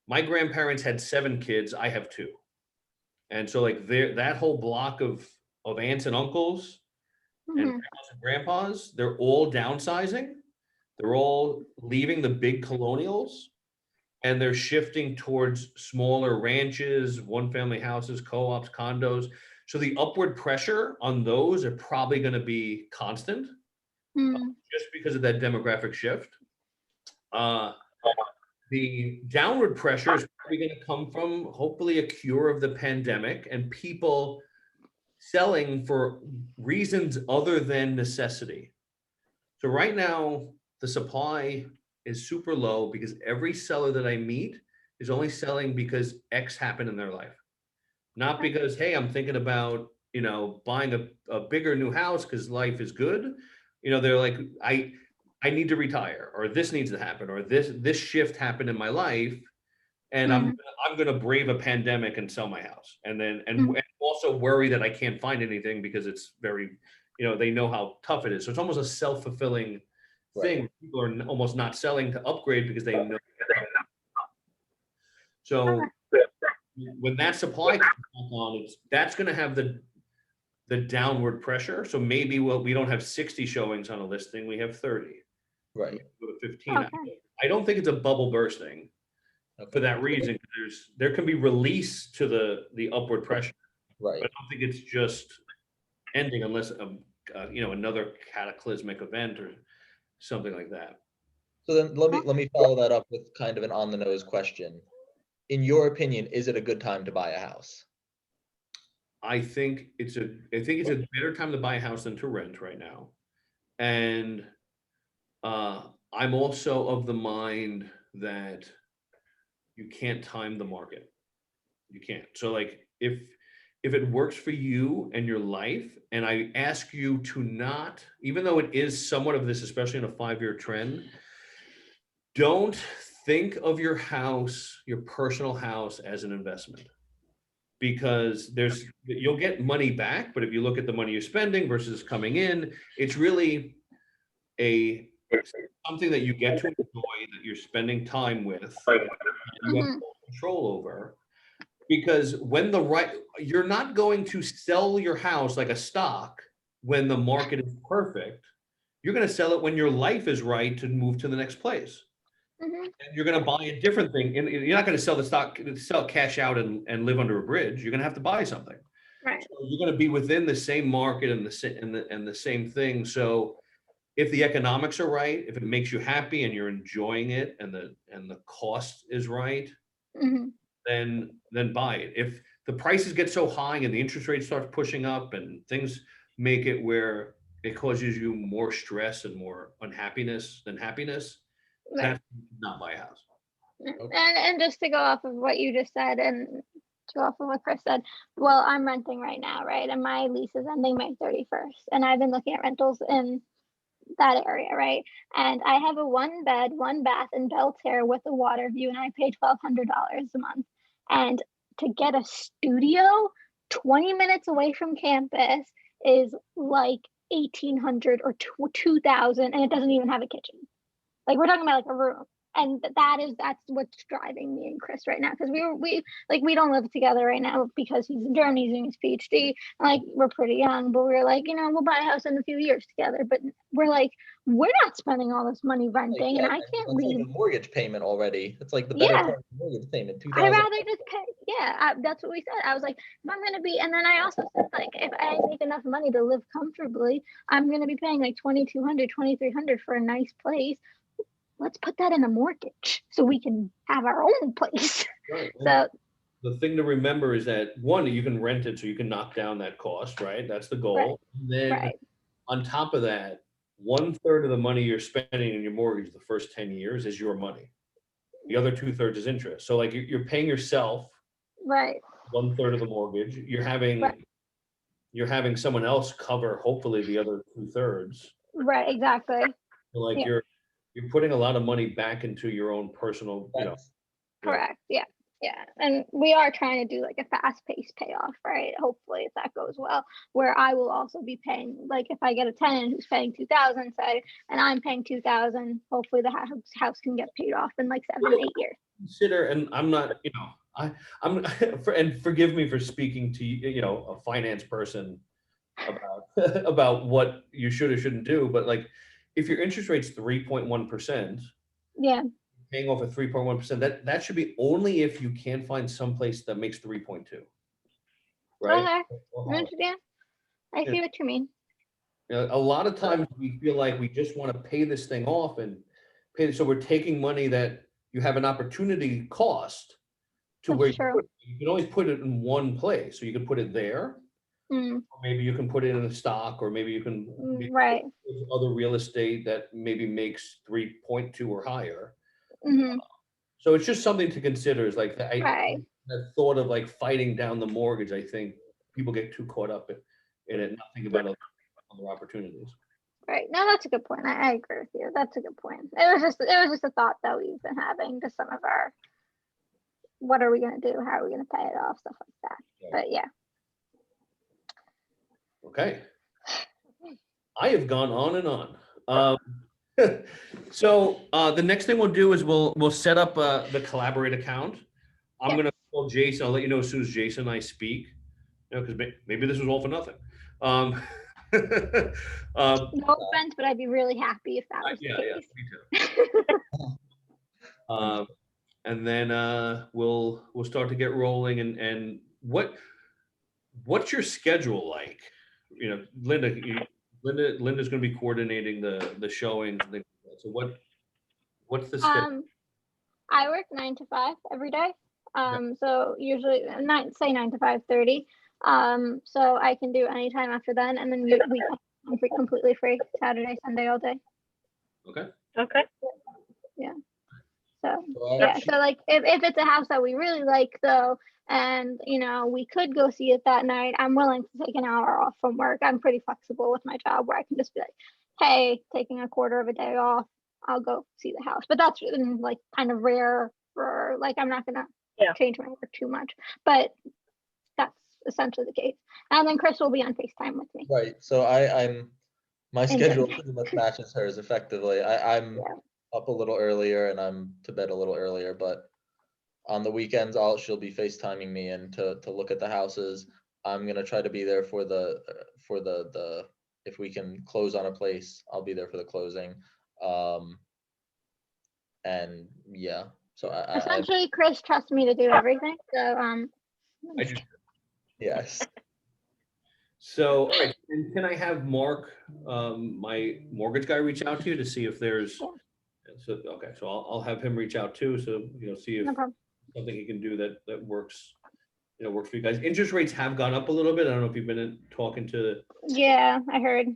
My grandparents had 7 kids, I have 2. And so like that whole block of aunts and uncles and Mhm. grandmas and grandpas, they're all downsizing. They're all leaving the big colonials and they're shifting towards smaller ranches, one family houses, co-ops, condos. So the upward pressure on those are probably going to be constant Mm. just because of that demographic shift. The downward pressure is probably going to come from hopefully a cure of the pandemic and people selling for reasons other than necessity. So right now, the supply is super low because every seller that I meet is only selling because X happened in their life. Not because, hey, I'm thinking about, buying a bigger new house because life is good. They're like, I need to retire, or this needs to happen, or this shift happened in my life, and Mm. I'm gonna brave a pandemic and sell my house, and then and Mm. also worry that I can't find anything because it's very, they know how tough it is. So it's almost a self-fulfilling thing. People are almost not selling to upgrade because they know. So when that supply comes back on, that's going to have the downward pressure. So maybe we don't have 60 showings on a listing, we have 30. Right. Go to 15. Okay. I don't think it's a bubble bursting for Okay. that reason. There can be release to the upward pressure, Right. but I don't think it's just ending unless another cataclysmic event or something like that. So then let me follow that up with kind of an on the nose question. In your opinion, is it a good time to buy a house? I think it's a better time to buy a house than to rent right now. And I'm also of the mind that you can't time the market. You can't. So like if it works for you and your life, and I ask you to not, even though it is somewhat of this, especially in a 5-year trend, don't think of your house, your personal house, as an investment. Because you'll get money back, but if you look at the money you're spending versus coming in, it's really something that you get to enjoy, that you're spending time with, that you have Mhm. full control over. Because you're not going to sell your house like a stock when the market is perfect. You're going to sell it when your life is right to move to the next place. Mhm. And you're going to buy a different thing. And you're not going to sell the stock, sell cash out and live under a bridge. You're going to have to buy something. Right. So you're going to be within the same market and the same thing. So if the economics are right, if it makes you happy and you're enjoying it, and the cost is right, Mhm. then buy it. If the prices get so high and the interest rate starts pushing up and things make it where it causes you more stress and more unhappiness than happiness, Right. that's not buy a house. And just to go off of what you just said and to go off of what Chris said, well, I'm renting right now, right? And my lease is ending May 31st. And I've been looking at rentals in that area, right? And I have a 1 bed, 1 bath in Belterre with a water view, and I pay $1,200 a month. And to get a studio 20 minutes away from campus is like 1,800 or 2,000, and it doesn't even have a kitchen. Like, we're talking about like a room. And that's what's driving me and Chris right now, because we don't live together right now because he's in Germany, he's doing his PhD. Like, we're pretty young, but we're like, we'll buy a house in a few years together. But we're like, we're not spending all this money renting, and I can't That's like leave. a mortgage payment already. It's like the better Yeah, part of the mortgage payment, I 2,000. rather just pay. Yeah, that's what we said. I was like, if I'm gonna be, and then I also said, like, if I make enough money to live comfortably, I'm gonna be paying like 2,200, 2,300 for a nice place. Let's put that in a mortgage so we can have our own place. Right. So The thing to remember is that, one, you can rent it so you can knock down that cost, right? That's the right, goal. And then right, on top of that, 1/3 of the money you're spending in your mortgage the first 10 years is your money. The other 2/3 is interest. So like you're paying yourself right, 1/3 of the mortgage. You're right, having someone else cover hopefully the other 2/3. right, exactly. So like Yeah, you're putting a lot of money back into your own personal, That's right. correct. Yeah. Yeah, and we are trying to do like a fast paced payoff, right? Hopefully if that goes well, where I will also be paying, like if I get a tenant who's paying 2,000, say, and I'm paying 2,000, hopefully the house can get paid off in like 7, 8 years. Consider, and I'm not, I'm, and forgive me for speaking to a finance person about about what you should or shouldn't do, but like if your interest rate's 3.1%, Yeah, paying off at 3.1%, that should be only if you can find someplace that makes 3.2, right? okay, yeah, I see what you mean. A lot of times we feel like we just want to pay this thing off and pay, so we're taking money that you have an opportunity cost to where That's true. you can always put it in one place. So you can put it there, Mm, or maybe you can put it in a stock, or maybe you can right. there's other real estate that maybe makes 3.2 or higher. Hmm. So it's just something to consider, is like Right. that thought of like fighting down the mortgage. I think people get too caught up in it, not think about other opportunities. Right. No, that's a good point. I agree with you. That's a good point. It was just a thought that we've been having to some of our, what are we going to do? How are we going to pay it off? Stuff like that. Yeah. But yeah. Okay. I have gone on and on. So the next thing we'll do is we'll set up the Collaborate account. I'm Yeah. gonna call Jason. I'll let you know as soon as Jason and I speak. Because maybe this was all for nothing. No offense, but I'd be really happy if that was the yeah, case. me too. And then we'll start to get rolling. And what's your schedule like? Linda's going to be coordinating the showings and things like that. So what's the schedule? I work 9 to 5 every day. Yeah. So usually 9 to 5:30. So I can do anytime after then, and then I'm completely free Saturday, Sunday, all day. Okay. Okay. Yeah. So So yeah. So like if it's a house that we really like though, and we could go see it that night, I'm willing to take an hour off from work. I'm pretty flexible with my job where I can just be like, hey, taking a quarter of a day off, I'll go see the house. But that's like kind of rare for, like, I'm not gonna change my work too much, but that's essentially the case. And then Chris will be on FaceTime with me. Right. So my schedule pretty much matches hers effectively. I'm up a little earlier and I'm to bed a little earlier, but on the weekends she'll be FaceTiming me in to look at the houses. I'm gonna try to be there for the if we can close on a place, I'll be there for the closing. And yeah, so Essentially Chris trusts me to do everything. So yes. So, all right, and can I have Mark, my mortgage guy, reach out to you to see if there's, okay, so I'll have him reach out too, so, see if no problem. something he can do that works, works for you guys. Interest rates have gone up a little bit. I don't know if you've been talking to, Yeah, I heard.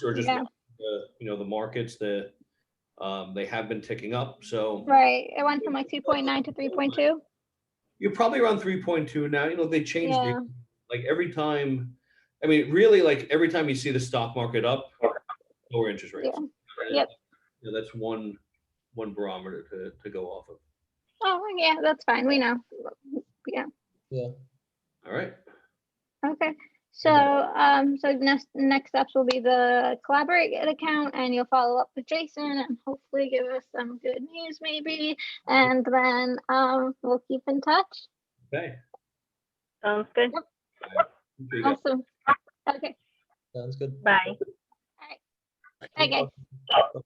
or just, the markets, they have been ticking up, so. Right, it went from like 2.9 to 3.2. You're probably around 3.2 now. They changed it, Yeah. like every time. I mean, really, like every time you see the stock market up, lower interest rates. Yeah. Yep. That's one barometer to go off of. Oh yeah, that's fine. We know. Yeah. Yeah. All right. Okay. So so next steps will be the Collaborate account, and you'll follow up with Jason and hopefully give us some good news maybe, and then we'll keep in touch. Okay. Sounds good. Yep. Awesome. Okay. Sounds good. Bye. All right. Bye guys.